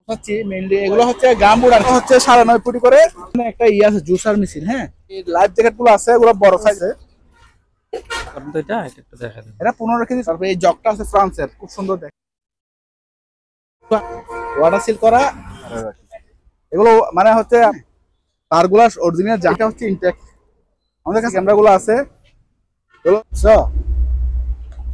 হচ্ছে মেইনলি এগুলো হচ্ছে গামবুট আর হচ্ছে ৯.৫ ফুটি করে একটা আছে জুসার মেশিন। হ্যাঁ, এই লাইফ জ্যাকেট গুলো আছে, এগুলো বড় সাইজে। এটা একটু দেখা দেন। এটা 15 কেজি। তারপরে এই জগটা আছে ফ্রান্সের, খুব সুন্দর দেখে, ওয়াটার সিল করা। এগুলো মানে হচ্ছে তারগুলা অরিজিনাল, যেটা হচ্ছে ইনটেক। আমাদের কাছে ক্যামেরা গুলো আছে, এগুলো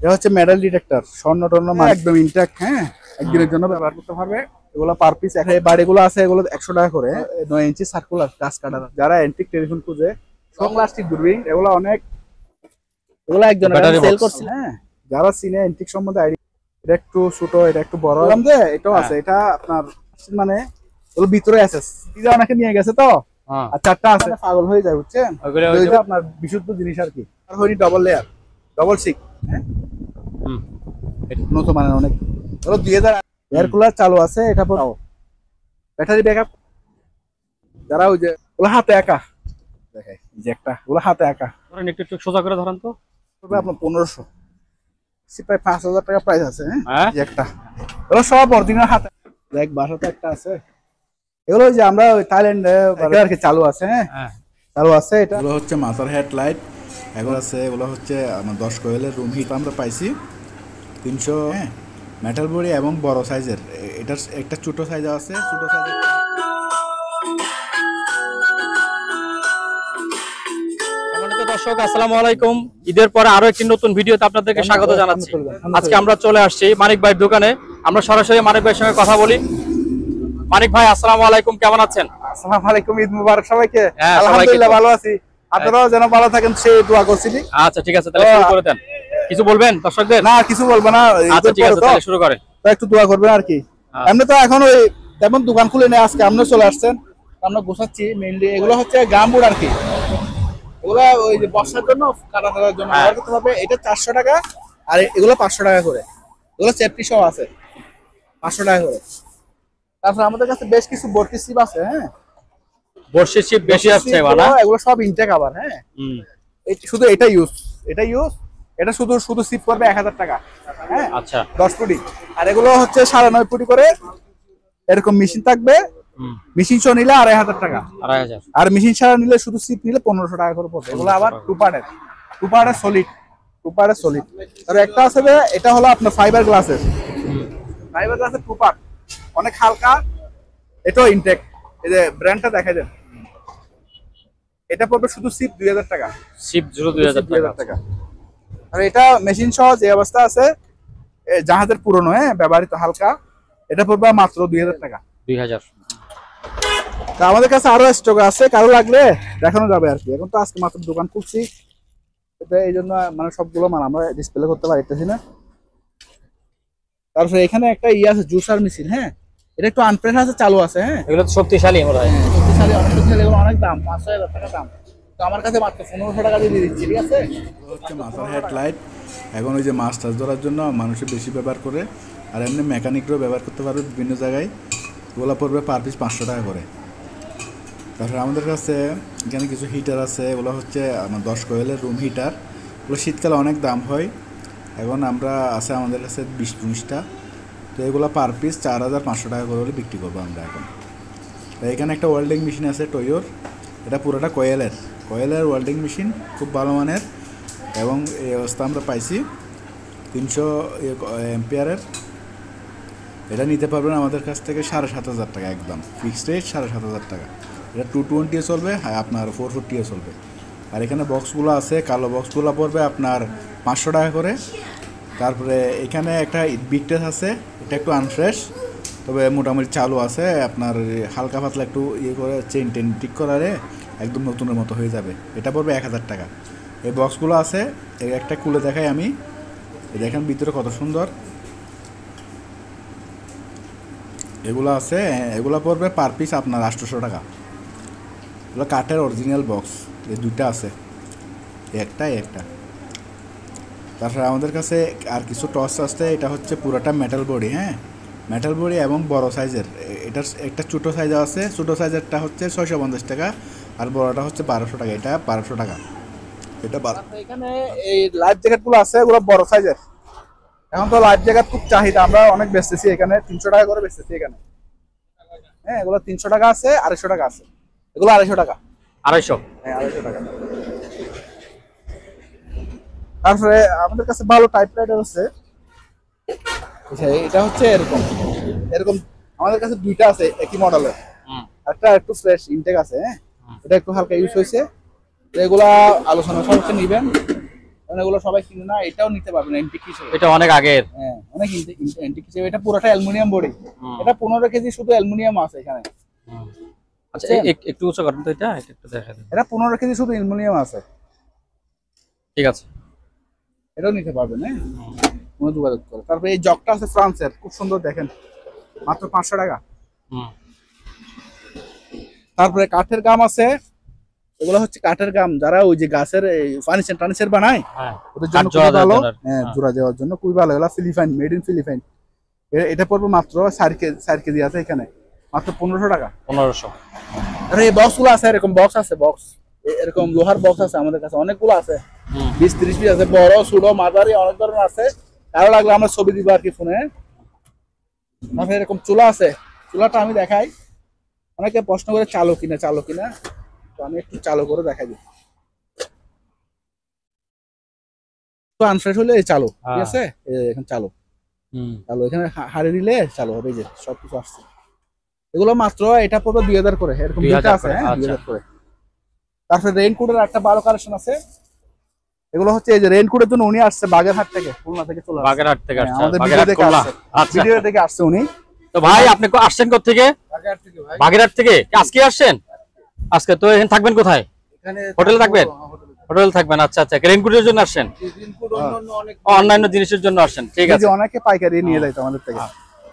এটা হচ্ছে মেটাল ডিটেক্টর, স্বর্ণ টর্ণ একদম ইনটেক। হ্যাঁ, একদিনের জন্য ব্যবহার করতে পারবে। এগুলো পার পিস বাড়িগুলো আছে, এগুলো 100 টাকা করে। 9 ইঞ্চি সার্কুলার গাছ কাটার। যারা অ্যান্টিক টেলিফোন খুঁজে, সং লাস্টিক দূরবীন, এগুলো অনেক, এগুলো একজন সেল করছে। হ্যাঁ, যারা সিনে অ্যান্টিক সম্বন্ধে আইডিয়া, এটা একটু ছোট, এটা একটু বড়, এটাও আছে। এটা আপনার মানে এগুলো ভিতরে আছে, পিজা অনেকে নিয়ে গেছে তো, আর 4টা আছে, পাগল হয়ে যায়, বুঝছেন? আপনার বিশুদ্ধ জিনিস আর কি। আর হয়নি ডবল লেয়ার, ডবল সিক। হ্যাঁ, নতুন মানে অনেক। ধরো 2000 এয়ার কুলার চালু আছে। এটা পড়াও ব্যাটারি ব্যাকআপ। যারা ওই যে ওগুলো হাতে একা দেখে, এই যে একটা, ওগুলো হাতে একা। ধরেন একটু একটু সোজা করে ধরেন তো। আপনার 1500, প্রায় 5000 টাকা প্রাইস আছে। হ্যাঁ, এই একটা, ওগুলো সব অরিজিনাল হাতে। দেখ বাসাতে একটা আছে। এগুলো ওই যে আমরা ওই থাইল্যান্ডে আর কি চালু আছে। হ্যাঁ, চালু আছে। এটা এগুলো হচ্ছে মাথার হেডলাইট, এগুলো আছে। এগুলো হচ্ছে আমার 10 কোয়েলের রুম হিট আমরা পাইছি 300। হ্যাঁ, মেটাল বডি এবং বড় সাইজের। এটার একটা ছোট সাইজ আছে, ছোট সাইজের। সম্মানিত দর্শক, আসসালামু আলাইকুম। ঈদের পরে আরো একটি নতুন ভিডিওতে আপনাদেরকে স্বাগত জানাচ্ছি। আজকে আমরা চলে আসছি মানিক ভাইয়ের দোকানে। আমরা সরাসরি মানিক ভাইয়ের সঙ্গে কথা বলি। মানিক ভাই, আসসালামু আলাইকুম, কেমন আছেন? আসসালামু আলাইকুম, ঈদ মুবারক সবাইকে। হ্যাঁ, আলহামদুলিল্লাহ ভালো আছি, আপনারাও যেন ভালো থাকেন সেই দোয়া করছি। আচ্ছা, ঠিক আছে, তাহলে শুরু করে দেন। কিছু বলবেন দর্শকদের? না, কিছু বলবো না। আচ্ছা, ঠিক আছে, তাহলে শুরু করেন। একটু দোয়া করবেন আর কি। এমনি তো এখন ওই তেমন দোকান খুলে নেই, আজকে আপনি চলে আসছেন, আমরা গোছাচ্ছি। মেইনলি এগুলো হচ্ছে গামবুট আর কি। এগুলো ওই যে বর্ষার জন্য, কাটা কাটার জন্য ব্যবহার করতে হবে। এটা 400 টাকা, আর এগুলো 500 টাকা করে। এগুলো সেফটি সহ আছে, 500 টাকা করে। তারপর আমাদের কাছে বেশ কিছু বর্তি সিপ আছে। হ্যাঁ, বর্ষির শিপ বেশি আসছে বানা, এগুলো সব ইনটেক আবার। হ্যাঁ, শুধু এটা ইউজ, এটা শুধু শুধু সিপ করবে 1000 টাকা। হ্যাঁ, আচ্ছা, 10 ফুটি। আর এগুলো হচ্ছে 9.5 ফুটি করে, এরকম মেশিন থাকবে। মেশিন সহ নিলে 2500 টাকা, 2500। আর মেশিন ছাড়া নিলে শুধু সিপ নিলে 1500 টাকা করে পড়বে। এগুলো আবার টু পার্টের সলিড। আর একটা আছে যে, এটা হলো আপনার ফাইবার গ্লাসের, টু পার্ট, অনেক হালকা। এটাও ইনটেক। এই যে ব্র্যান্ডটা দেখা যায়, এটা পড়বে শুধু সিপ 2000 টাকা। শিপ 2000 টাকা। আর এটা মেশিন সহ যে অবস্থা আছে, জাহাজের পুরনো, ব্যবহৃত হালকা, এটা পড়বে মাত্র 2000 টাকা। 2000। তা আমাদের কাছে আরো স্টক আছে, কারো লাগলে দেখানো যাবে আর কি। এখন তো আজকে মাত্র দোকান খুলছি, এই জন্য মানে সবগুলো মাল আমরা ডিসপ্লে করতে পারতেছি না। তারপরে এখানে একটা আছে জুসার মেশিন। হ্যাঁ, এটা একটু আনপ্রেস আছে, চালু আছে। হ্যাঁ, এগুলো তো শক্তিশালী মনে হয়। শক্তিশালী, অনেক শক্তিশালী। এগুলো অনেক দাম, 5,000 টাকা দাম। তো আমার কাছে মাত্র 1500 টাকা দিয়ে দিচ্ছি, ঠিক আছে? হচ্ছে মাথার হেডলাইট। এখন ওই যে মাছ টাছ ধরার জন্য মানুষে বেশি ব্যবহার করে, আর এমনি মেকানিকরাও ব্যবহার করতে পারবে বিভিন্ন জায়গায়। ওগুলো পড়বে পার পিস 500 টাকা করে। তারপরে আমাদের কাছে এখানে কিছু হিটার আছে, এগুলো হচ্ছে আমার 10 কোয়েলের রুম হিটার। ওগুলো শীতকালে অনেক দাম হয়। এখন আমরা আছে আমাদের কাছে 20-19টা। তো এগুলো পার পিস 4500 টাকা করে হলে বিক্রি করবো আমরা এখন। তো এখানে একটা ওয়েল্ডিং মেশিন আছে টয়োর, এটা পুরোটা কয়েলের ওয়েল্ডিং মেশিন, খুব ভালো মানের। এবং এই অবস্থা আমরা পাইছি 300 এম্পিয়ারের। এটা নিতে পারবেন আমাদের কাছ থেকে 7500 টাকা, একদম ফিক্সড রেট 7500 টাকা। এটা 220 চলবে, আপনার 440 চলবে। আর এখানে বক্সগুলো আছে, কালো বক্সগুলো পড়বে আপনার 500 টাকা করে। তারপরে এখানে একটা বিগটেস আছে, এটা একটু আনফ্রেশ, তবে মোটামুটি চালু আছে। আপনার হালকা পাতলা একটু করে চেইন ঠিক করারে একদম নতুনের মতো হয়ে যাবে। এটা পড়বে 1000 টাকা। এই বক্সগুলো আছে, এই একটা খুলে দেখাই আমি। দেখেন ভিতরে কত সুন্দর। এগুলো আছে, এগুলো পড়বে পার পিস আপনার 800 টাকা। এগুলো কাঠের অরিজিনাল বক্স, এই দুইটা আছে, একটা। তারপরে আমাদের কাছে আর কিছু টস আছে। এটা হচ্ছে পুরোটা মেটাল বডি। হ্যাঁ, মেটাল বডি এবং বড় সাইজের। এটার একটা ছোটো সাইজ আছে, ছোটো সাইজেরটা হচ্ছে 650 টাকা, আর বড়টা হচ্ছে 1200 টাকা। এটা 1200 টাকা। এটা এখানে এই লাইফ জ্যাকেট গুলো আছে, এগুলো বড় সাইজের। এখন তো লাইফ জ্যাকেট খুব চাহিদা, আমরা অনেক বেচতেছি এখানে, 300 টাকা করে বেচতেছি এখানে। হ্যাঁ এগুলো 300 টাকা আছে, 250 টাকা আছে। এগুলো 250 টাকা। 250। হ্যাঁ 250 টাকা। তারপরে আমাদের কাছে ভালো টাইপরাইটার আছে। এটা হচ্ছে এরকম এরকম আমাদের কাছে দুইটা আছে একই মডেলের। একটা একটু ফ্রেশ ইনটেক আছে, হ্যাঁ এটা একটু হালকা ইউজ হয়েছে। এগুলা আলোচনা সবকে নিবেন, কারণ এগুলো সবাই কিনে না। এটাও নিতে পারবেন এন্টিক হিসেবে। এটা অনেক আগের। হ্যাঁ অনেক এন্টিক হিসেবে। এটা পুরোটা অ্যালুমিনিয়াম বডি। এটা 15 কেজি শুধু অ্যালুমিনিয়াম আছে এখানে। আচ্ছা একটু উঁচু করেন তো, এটা একটু দেখা দেন। এটা 15 কেজি শুধু অ্যালুমিনিয়াম আছে। ঠিক আছে, এটাও নিতে পারবেন, হ্যাঁ কোনো যোগাযোগ করে। তারপরে এই জগটা আছে ফ্রান্সের, খুব সুন্দর দেখেন, মাত্র 500 টাকা। তারপরে কাঠের গাম আছে, এগুলো হচ্ছে কাঠের গাম, যারা ওই যে গাছের ফার্নিচার টার্নিচার বানায় ওদের জন্য খুবই ভালো। হ্যাঁ জোড়া দেওয়ার জন্য খুবই ভালো। এগুলো ফিলিপাইন, মেড ইন ফিলিপাইন। এটা পড়বে মাত্র 4 কেজি আছে এখানে, মাত্র 1500 টাকা। 1500। আর এই বক্স গুলো আছে, এরকম বক্স আছে, বক্স এরকম লোহার বক্স আছে আমাদের কাছে অনেকগুলো আছে, 20-30 পিস আছে, বড় ছোট মাঝারি অনেক ধরনের আছে। কারো লাগলে আমরা ছবি দিব আর কি ফোনে। তারপরে এরকম চুলা আছে, চুলাটা আমি দেখাই। অনেকে প্রশ্ন করে চালু কিনা চালু কিনা, তো আমি একটু চালু করে দেখাই দিই। তো আনফ্রেশ হলে চালু, ঠিক আছে, এখন চালু চালু এখানে হারিয়ে দিলে চালু হবে। এই যে সবকিছু আসছে। এগুলো মাত্র এটা পড়বে 2000 করে, এরকম দুইটা আছে, হ্যাঁ 2000 করে। তারপরে রেইনকোটের একটা ভালো কালেকশন আছে। এগুলো হচ্ছে এই যে রেইনকোটের জন্য উনি আসছে বাগেরহাট থেকে, খুলনা থেকে চলে আসছে। বাগেরহাট থেকে আসছে, আমাদের ভিডিও দেখে আসছে। ভিডিও দেখে আসছে উনি। তো ভাই আপনি আসছেন কোথা থেকে? বাগেরহাট থেকে ভাই। বাগেরহাট থেকে আজকে আসছেন? আজকে তো এখানে থাকবেন কোথায়? এখানে হোটেলে থাকবেন? হোটেলে থাকবেন, আচ্ছা আচ্ছা। রেইনকোটের জন্য আসছেন? রেইনকোট অনেক অন্যান্য জিনিসের জন্য আসছেন, ঠিক আছে। অনেকে পাইকারি নিয়ে যায় আমাদের থেকে।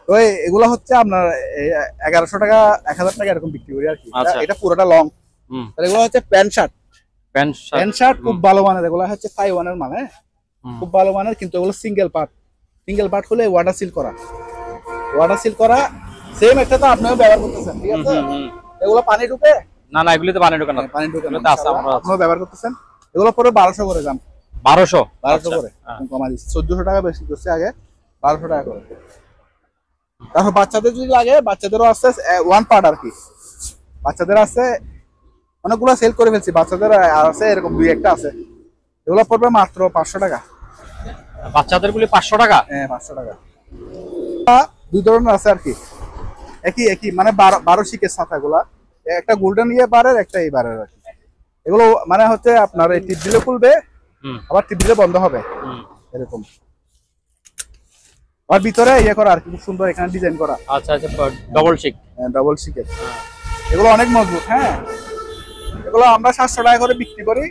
তো এগুলো হচ্ছে আপনার 1100 টাকা 1000 টাকা এরকম বিক্রি করি আর কি। এটা পুরোটা লং। এগুলো হচ্ছে প্যান্ট শার্ট। প্যান্ট শার্ট খুব ভালো মানের। এগুলো হচ্ছে তাইওয়ানের মানে, খুব ভালো মানের, কিন্তু এগুলো সিঙ্গেল পার্ট হলে ওয়াটার সিল করা। সেম একটা তো আপনিও ব্যবহার করতেছেন, ঠিক আছে। এগুলো পানি ঢুকে না না, এগুলিতে পানি ঢোকানো, পানি ঢুকে এগুলোতে আছে, আমরা আপনিও ব্যবহার করতেছেন। এগুলো পরে 1200 করে দাম। 1200 করে কমা দিচ্ছি। 1400 টাকা বেশি করছে আগে, 1200 টাকা করে। তারপর বাচ্চাদের যদি লাগে, বাচ্চাদেরও আছে 1 পার্ট আর কি। বাচ্চাদের আছে অনেকগুলো, সেল করে ফেলছি। বাচ্চাদের আছে এরকম 2-1টা আছে। এগুলো পড়বে মাত্র 500 টাকা। বাচ্চাদের গুলি 500 টাকা? হ্যাঁ 500 টাকা। দুই ধরনের আছে আর কি, একই মানে 12 শিকের ছাতাগুলা, একটা গোল্ডেন বারের, একটা এই বারের আর কি। এগুলো মানে হচ্ছে আপনার এই টিপ দিলে খুলবে, আবার টিপ দিলে বন্ধ হবে, এরকম। আর ভিতরে করা আর কি, খুব সুন্দর এখানে ডিজাইন করা। আচ্ছা আচ্ছা, ডবল শিকের। এগুলো অনেক মজবুত। হ্যাঁ এগুলো আমরা 700 টাকা করে বিক্রি করি,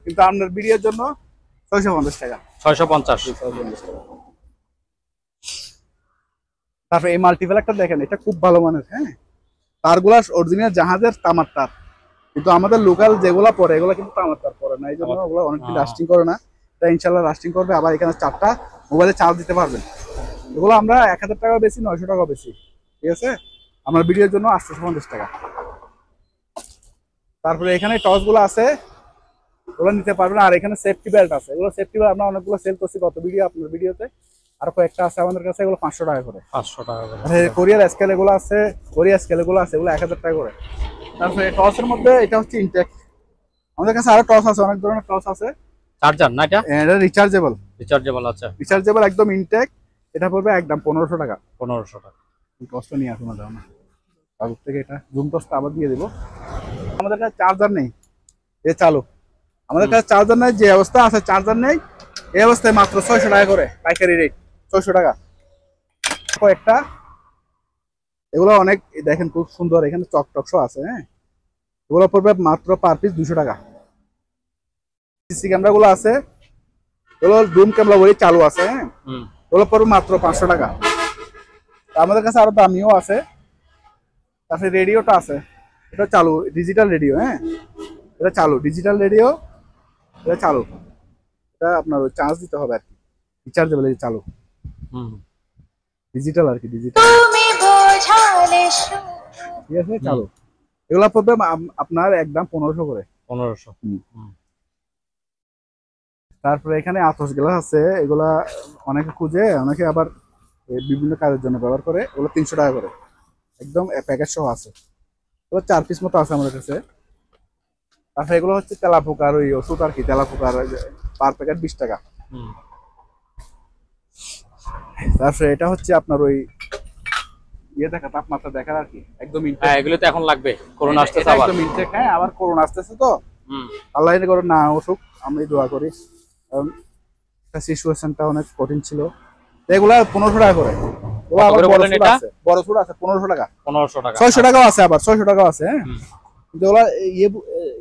কিন্তু আপনার ভিডিওর জন্য 650 টাকা। 650 টাকা। তারপরে এই মাল্টিপ্যালারটা দেখেন, এটা খুব ভালো মানের। হ্যাঁ তারগুলা অরিজিনাল জাহাজের তামার তার, কিন্তু আমাদের লোকাল যেগুলা পরে এগুলো কিন্তু তামার তার পরে না, এই জন্য ওগুলো অনেকদিন লাস্টিং করে না। এটা ইনশাল্লাহ লাস্টিং করবে। আবার এখানে 4টা মোবাইলে চার্জ দিতে পারবেন। এগুলো আমরা 1000 টাকা বেশি, 900 টাকা বেশি, ঠিক আছে। আমার ভিডিওর জন্য 850 টাকা। তারপরে এখানে টর্চ গুলো আছে, ওগুলো নিতে পারবেন। আর এখানে সেফটি বেল্ট আছে। এগুলো সেফটি বেল্ট আমরা অনেকগুলো সেল করছি গত আপনার ভিডিওতে। আর কয়েকটা আছে আমাদের কাছে, এগুলো 500 টাকা করে। 500 টাকা করে। কোরিয়ার স্কেল এগুলো আছে, এগুলো 1000 টাকা করে। তারপরে টর্চের মধ্যে এটা হচ্ছে ইনটেক। আমাদের কাছে আরো টর্চ আছে, অনেক ধরনের টর্চ আছে। চার্জার না এটা? এটা রিচার্জেবল। আচ্ছা, রিচার্জেবল একদম ইনটেক। এটা পড়বে একদম 1500 টাকা। 1500 টাকা। কষ্ট নিয়ে আসুন না, দাও না কাগজ থেকে। এটা জুম টর্চটা আবার দিয়ে দেবো। আমাদের কাছে চার্জার নেই, চালু। আমাদের কাছে চার্জার নেই, যে অবস্থা আছে চার্জার নেই, এই অবস্থায় মাত্র 600 টাকা করে পাইকারি রেট, 600 টাকা কয়েকটা। এগুলো অনেক দেখেন খুব সুন্দর, এখানে চকটকশো আছে। হ্যাঁ এগুলো পড়বে মাত্র পার পিস 200 টাকা। সিসি ক্যামেরা গুলো আছে, এগুলো জুম ক্যামেরা বলে চালু আছে। হ্যাঁ এগুলো পড়বে মাত্র 500 টাকা। আমাদের কাছে আরো দামিও আছে। তারপরে রেডিওটা আছে, এটা চালু, ডিজিটাল রেডিও। হ্যাঁ এটা চালু, ডিজিটাল রেডিও, এটা চালু। এটা আপনার চার্জ দিতে হবে আর কি, রিচার্জেবল। চালু ডিজিটাল আর কি, ডিজিটাল, ঠিক আছে, চালু। এগুলা পড়বে আপনার একদম 1500 করে। 1500। তারপরে এখানে আতস গ্লাস আছে, এগুলা অনেকে খুঁজে, অনেকে আবার বিভিন্ন কাজের জন্য ব্যবহার করে। এগুলো 300 টাকা করে। একদম প্যাকেট সহ আছে। এগুলো 4 পিস মতো আছে আমাদের কাছে। তারপরে এগুলো হচ্ছে তেলাপোকার ওই ওষুধ আর কি, তেলাপোকার পার প্যাকেট 20 টাকা। তারপরে এটা হচ্ছে আপনার ওই ইয়ে দেখা, তাপমাত্রা দেখার আর কি, একদম হ্যাঁ এগুলো তো এখন লাগবে, করোনা আসতেছে আবার। একদম ইনটেক। হ্যাঁ আবার করোনা আসতেছে তো, আল্লাহ এটা করে না অসুখ, আমি দোয়া করি, কারণ সিচুয়েশনটা অনেক কঠিন ছিল। এগুলা 1500 টাকা করে। ওগুলো আবার বড় ছোট আছে, বড় ছোট আছে 1500 টাকা, 1500 টাকা, 600 টাকাও আছে, আবার 600 টাকাও আছে। হ্যাঁ কিন্তু ওগুলা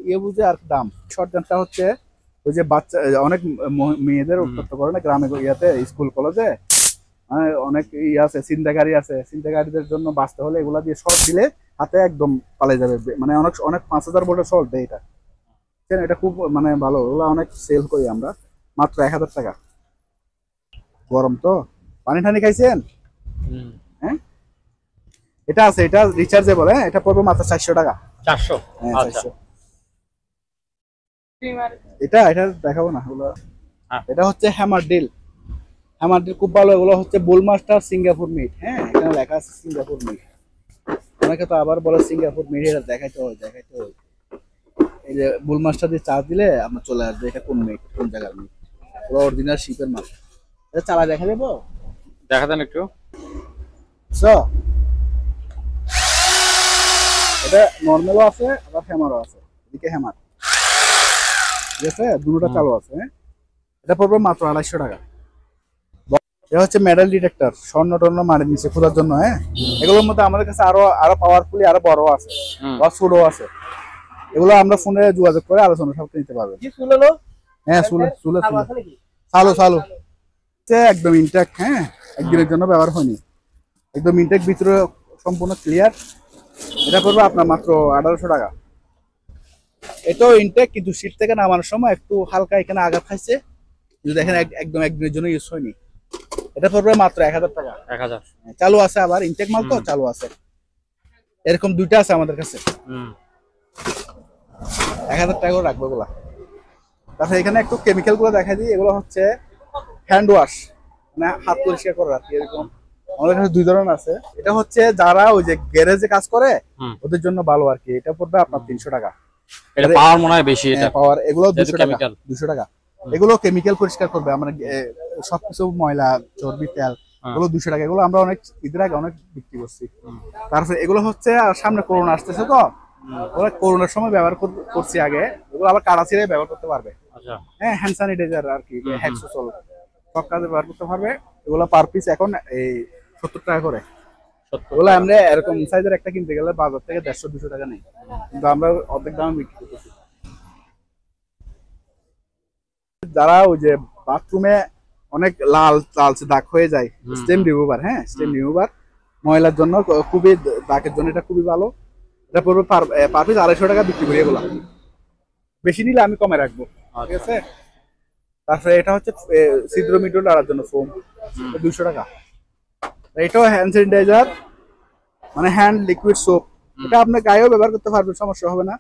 ইয়ে বুঝে আর দাম। শর্টগানটা হচ্ছে ওই যে বাচ্চা অনেক মেয়েদের উত্তপ্ত করে না গ্রামে ইয়াতে, স্কুল কলেজে মানে অনেক আছে, চিন্তাকারী আছে, চিন্তাকারীদের জন্য বাঁচতে হলে এগুলা দিয়ে শর্ট দিলে হাতে একদম পালিয়ে যাবে। মানে অনেক অনেক 5000 ভোল্টের শর্ট দেয় এটা। এটা খুব মানে ভালো, ওগুলা অনেক সেল করি আমরা মাত্র 1000 টাকা। গরম তো, পানি টানি খাইছেন? হ্যাঁ এটা আছে, এটা রিচার্জেবল। হ্যাঁ এটা পড়বে মাত্র 400 টাকা। 400? হ্যাঁ আচ্ছা 400। এটা এটা দেখাবো না ওগুলো। এটা হচ্ছে হ্যামার ডিল। হ্যামার ডিল খুব ভালো। এগুলো হচ্ছে বুলমাস্টার সিঙ্গাপুর মিট। হ্যাঁ এখানে লেখা আছে সিঙ্গাপুর মিট। অনেকে তো আবার বলে সিঙ্গাপুর মিট, এটা দেখাইতে হয়। এই যে বুলমাস্টার দিয়ে চার্জ দিলে আপনার চলে আসবে এটা কোন মিট, কোন জায়গার মিট। ওরা অরিজিনাল শিপের মাল। এটা চালা দেখা যাবো, দেখা দেন একটু। এটা নর্মালও আছে আবার হ্যামারও আছে। এদিকে হ্যামার, ঠিক আছে, দুটোটা চালু আছে। এটা পড়বে মাত্র 250 টাকা। এটা হচ্ছে মেটাল ডিটেক্টর, স্বর্ণ টর্ণ মানের নিচে খোঁজার জন্য। হ্যাঁ এগুলোর মধ্যে আমাদের কাছে আরো পাওয়ারফুলি আরো বড় আছে, বা ছোটও আছে। এগুলো আমরা ফোনে যোগাযোগ করে আলোচনা সব নিতে পারবেন। হ্যাঁ চালু একদম ইনটেক। হ্যাঁ একদিনের জন্য ব্যবহার হয়নি, একদম ইনটেক, ভিতরে সম্পূর্ণ ক্লিয়ার। এটা পড়বে আপনার মাত্র 1800 টাকা। এটাও ইনটেক, কিন্তু শীত থেকে নামানোর সময় একটু হালকা এখানে আঘাত খাইছে, যদি দেখেন একদম একদিনের জন্য ইউজ হয়নি। এটা পড়বে মাত্র 1000 টাকা। 1000 চালু আছে, আবার ইনটেক মাল তো চালু আছে। এরকম দুইটা আছে আমাদের কাছে, 1000 টাকা করে রাখবো এগুলা। তারপরে এখানে একটু কেমিক্যাল গুলো দেখা দিই। এগুলো হচ্ছে হ্যান্ড ওয়াশ, মানে হাত পরিষ্কার করার আর কি। এরকম আমাদের কাছে 2 ধরনের আছে। এটা হচ্ছে যারা ওই যে গ্যারেজে কাজ করে ওদের জন্য ভালো আর কি। এটা পড়বে আপনার 300 টাকা। এটা পাওয়ার মনে হয় বেশি, এটা পাওয়ার। এগুলো 200 টাকা, কেমিক্যাল 200 টাকা। এগুলো কেমিক্যাল পরিষ্কার করবে, আমরা সবকিছু ময়লা চর্বি তেল, এগুলো 200 টাকা। এগুলো আমরা অনেক ঈদের আগে অনেক বিক্রি করছি। তারপরে এগুলো হচ্ছে সামনে করোনা আসতেছে তো, ওরা করোনার সময় ব্যবহার করছি আগে, এগুলো আবার কারা ছিঁড়ে ব্যবহার করতে পারবে। হ্যাঁ হ্যান্ড স্যানিটাইজার আর কি, হ্যাক্সোসল সব কাজে ব্যবহার করতে পারবে। এগুলো পার পিস এখন এই 70 টাকা করে। এগুলো আমরা এরকম সাইজের একটা কিনতে গেলে বাজার থেকে 150-200 টাকা নেই, কিন্তু আমরা অর্ধেক দামে বিক্রি করতেছি। যারা ওই যে বাথরুমে অনেক লালচে দাগ হয়ে যায়, স্টেম রিমুভার। হ্যাঁ স্টেম রিমুভার ময়লার জন্য খুবই, দাগের জন্য এটা খুবই ভালো। এটা পড়বে পার পিস 250 টাকা বিক্রি করি। এগুলা বেশি নিলে আমি কমে রাখবো, ঠিক আছে। তারপরে এটা হচ্ছে ছিদ্র মিটো লাগার জন্য ফোম, 200 টাকা। এটাও হ্যান্ড স্যানিটাইজার, মানে হ্যান্ড লিকুইড সোপ। এটা আপনার গায়েও ব্যবহার করতে পারবেন, সমস্যা হবে না।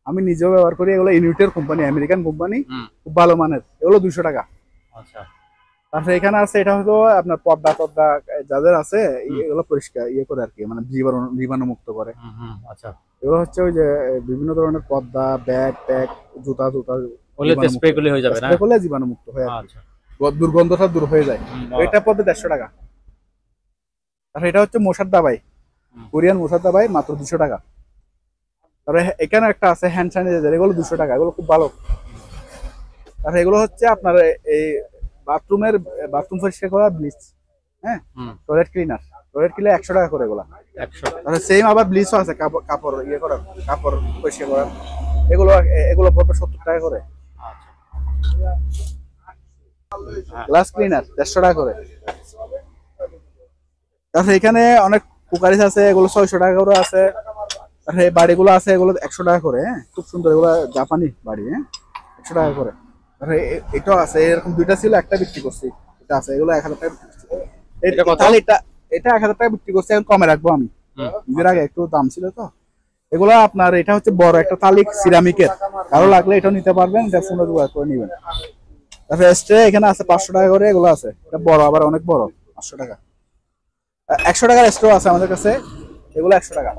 আমি নিজেও ব্যবহার করি। এগুলো ইউনিটের কোম্পানি, আমেরিকান কোম্পানি, খুব ভালো মানের। এগুলো 200 টাকা। তারপরে এখানে আছে, এটা হলো আপনার পর্দা যাদের আছে এগুলো পরিষ্কার ইয়ে করে আর কি, মানে জীবাণু মুক্ত করে। এগুলো হচ্ছে ওই যে বিভিন্ন ধরনের পর্দা, ব্যাগ ট্যাগ, জুতা স্প্রে করলে হয়ে যাবে না, স্প্রে করলে জীবাণু মুক্ত হয়ে দুর্গন্ধটা দূর হয়ে যায়। এটা পড়বে 150 টাকা। তারপরে এটা হচ্ছে মশার দাবাই, কোরিয়ান মশার দাবাই, মাত্র 200 টাকা। তারপরে এখানে একটা আছে হ্যান্ড স্যানিটাইজার, এগুলো 200 টাকা। এগুলো খুব ভালো। তারপরে এগুলো হচ্ছে আপনার এই বাথরুম পরিষ্কার করা ব্লিচ। হ্যাঁ টয়লেট ক্লিনার 100 টাকা করে এগুলা। তাহলে সেম আবার ব্লিচও আছে, কাপড় ইয়ে করার, কাপড় পরিষ্কার করার। এগুলো পড়বে 70 টাকা করে। গ্লাস ক্লিনার 150 টাকা করে। তারপরে এখানে অনেক কুকারিস আছে, এগুলো 600 টাকা করে আছে। তারপরে বাড়িগুলো আছে, এগুলো 100 টাকা করে। হ্যাঁ খুব সুন্দর, এগুলো জাপানি বাড়ি। হ্যাঁ 100 টাকা করে। তারপরে এটাও আছে, এরকম দুইটা ছিল, একটা বিক্রি করছি। এটা আছে, এগুলো 1000 টাকা বিক্রি করছি। এটা 1000 টাকা বিক্রি করছি, এখন কমে রাখবো আমি। ঈদের আগে একটু দাম ছিল তো। এগুলো আপনার, এটা হচ্ছে বড় একটা তালিক সিরামিকের, কারো লাগলে এটাও নিতে পারবেন, এটা ফোনে যোগাযোগ করে নিবেন। তারপরে স্ট্রে এখানে আছে 500 টাকা করে। এগুলো আছে, এটা বড়, আবার অনেক বড়, 500 টাকা। 100 টাকার স্ট্রে আছে আমাদের কাছে। এগুলো 100 টাকা,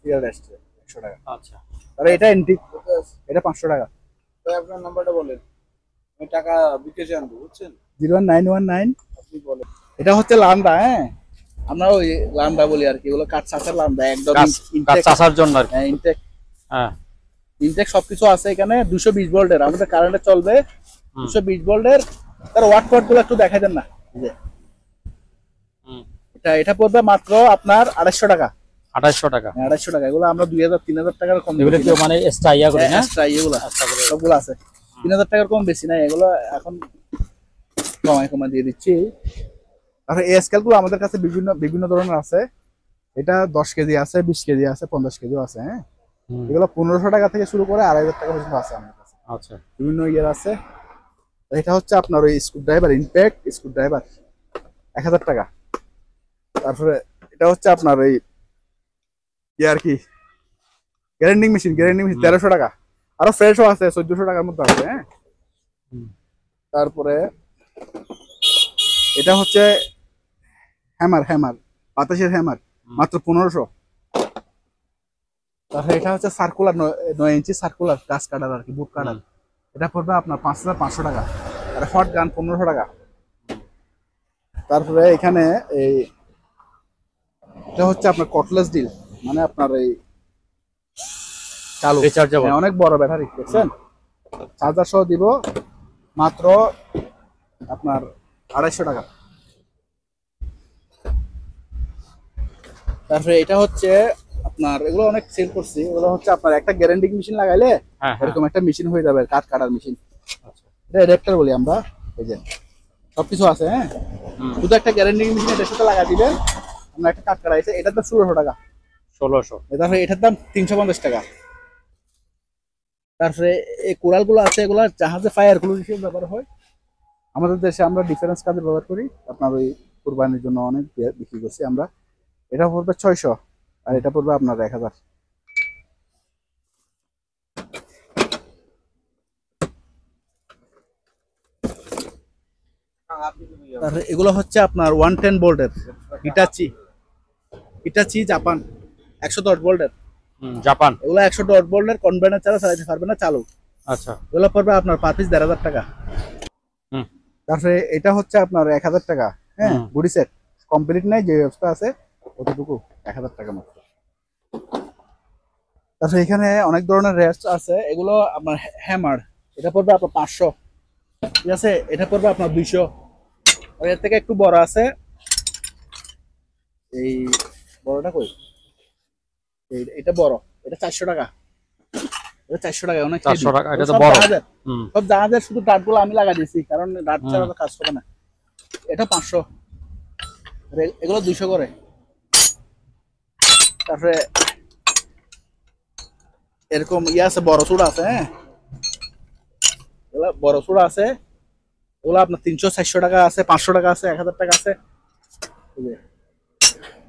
রিয়েল রেস্টে 100 টাকা। আচ্ছা আর এটা এন্টিক, এটা 500 টাকা। ভাই আপনার নাম্বারটা বলেন, আমি টাকা বিকাশে আনবো, বুঝছেন? 01919। আপনি বলেন। এটা হচ্ছে লান্ডা, হ্যাঁ আমরা ওই লান্ডা বলি আর কি, এগুলো কাঠ চাষার লান্ডা, একদম কাজ চাষার জন্য আর কি। হ্যাঁ ইনটেক, হ্যাঁ ইনটেক সবকিছু আছে এখানে। 220 ভোল্টের আমাদের কারেন্টে চলবে, 220 ভোল্টের। তার ওয়াট কোড গুলো একটু দেখাই দেন না। এই যে এটা পড়বে মাত্র আপনার 250 টাকা। 2800 টাকা। 250 টাকা। এগুলো আমরা 2000-3000 টাকার কম এগুলো কি মানে এক্সট্রা ইয়া করে না? এক্সট্রা এগুলো সবগুলো আছে, 3000 টাকার কম বেশি নাই এগুলো, এখন কমায় দিয়ে দিচ্ছি। আর এই স্কেল গুলো আমাদের কাছে বিভিন্ন বিভিন্ন ধরনের আছে। এটা 10 কেজি আছে, 20 কেজি আছে, 50 কেজিও আছে। হ্যাঁ এগুলো 1500 টাকা থেকে শুরু করে 2500 টাকা পর্যন্ত আছে আমাদের কাছে। আচ্ছা বিভিন্ন ইয়ের আছে। এটা হচ্ছে আপনার ওই screw driver, impact screw driver 1000 টাকা। তারপরে এটা হচ্ছে আপনার ওই আর কি গ্রাইন্ডিং মেশিন 1300 টাকা। আরো ফ্রেশও আছে 1400 টাকার মধ্যে আছে। হ্যাঁ তারপরে এটা হচ্ছে হ্যামার বাতাসের হ্যামার, মাত্র 1500। তারপরে এটা হচ্ছে সার্কুলার 9 ইঞ্চি সার্কুলার গাছ কাটার আর কি, বুট কাটার। এটা পড়বে আপনার 5500 টাকা। আর হট গান 1500 টাকা। তারপরে এখানে এই এটা হচ্ছে আপনার কটলেস ডিল, মানে আপনার এই চালু রিচার্জেবল। হ্যাঁ, অনেক বড় ব্যাটারি দেখছেন, চার্জার সহ দিব, মাত্র আপনার 250 টাকা। তারপরে এটা হচ্ছে আপনার, এগুলো অনেক সেল করছি, এগুলো হচ্ছে আপনার একটা গ্যারান্ডিং মেশিন লাগাইলে এরকম একটা মেশিন হয়ে যাবে, কাঠ কাটার মেশিন। এটা অ্যাডাপ্টার বলি আমরা। এই যে সবকিছু আছে। হ্যাঁ শুধু একটা গ্যারান্ডিং মেশিন এটার সাথে লাগা দিবেন, আমরা একটা কাঠ কাটা আছে, এটার দাম 1600 টাকা। 1600। তারপরে এটার দাম 350 টাকা। তারপরে এই কোরাল গুলো আছে, এগুলো জাহাজে ফায়ার গুলো হিসেবে ব্যবহার হয় আমাদের দেশে। আমরা ডিফারেন্স কাজে ব্যবহার করি, আপনার ওই কুরবানির জন্য অনেক বিক্রি করছি আমরা। এটা পড়বে 600, আর এটা পড়বে আপনার 1000। তারপরে এগুলো হচ্ছে আপনার 110 ভোল্টের হিটাচি জাপান 110 ভোল্টের। জাপান। এগুলো 110 ভোল্টের, কনভেনার ছাড়া চালাতে পারবে না, চালু। আচ্ছা এগুলো পড়বে আপনার পার পিস 1500 টাকা। তারপরে এটা হচ্ছে আপনার 1000 টাকা। হ্যাঁ বডি সেট কমপ্লিট নাই, যে ব্যবস্থা আছে অতটুকু 1000 টাকা মাত্র। তারপরে এখানে অনেক ধরনের রেস্ট আছে, এগুলো আপনার হ্যামার, এটা পড়বে আপনার 500, ঠিক আছে। এটা পড়বে আপনার 200। আর এর থেকে একটু বড় আছে, এই বড়টা কই, এটা বড়, এটা 400 টাকা। এটা 400 টাকা, অনেক 400 টাকা, এটা তো বড়। সব জাহাজের শুধু ডাটগুলো আমি লাগা দিয়েছি, কারণ ডাট ছাড়া তো কাজ করে না। এটা 500, এগুলো 200 করে। তারপরে এরকম ইয়ে আছে, বড় চূড়া আছে। হ্যাঁ এগুলো বড় চূড়া আছে, ওগুলো আপনার 300-400 টাকা আছে, 500 টাকা আছে, 1000 টাকা আছে।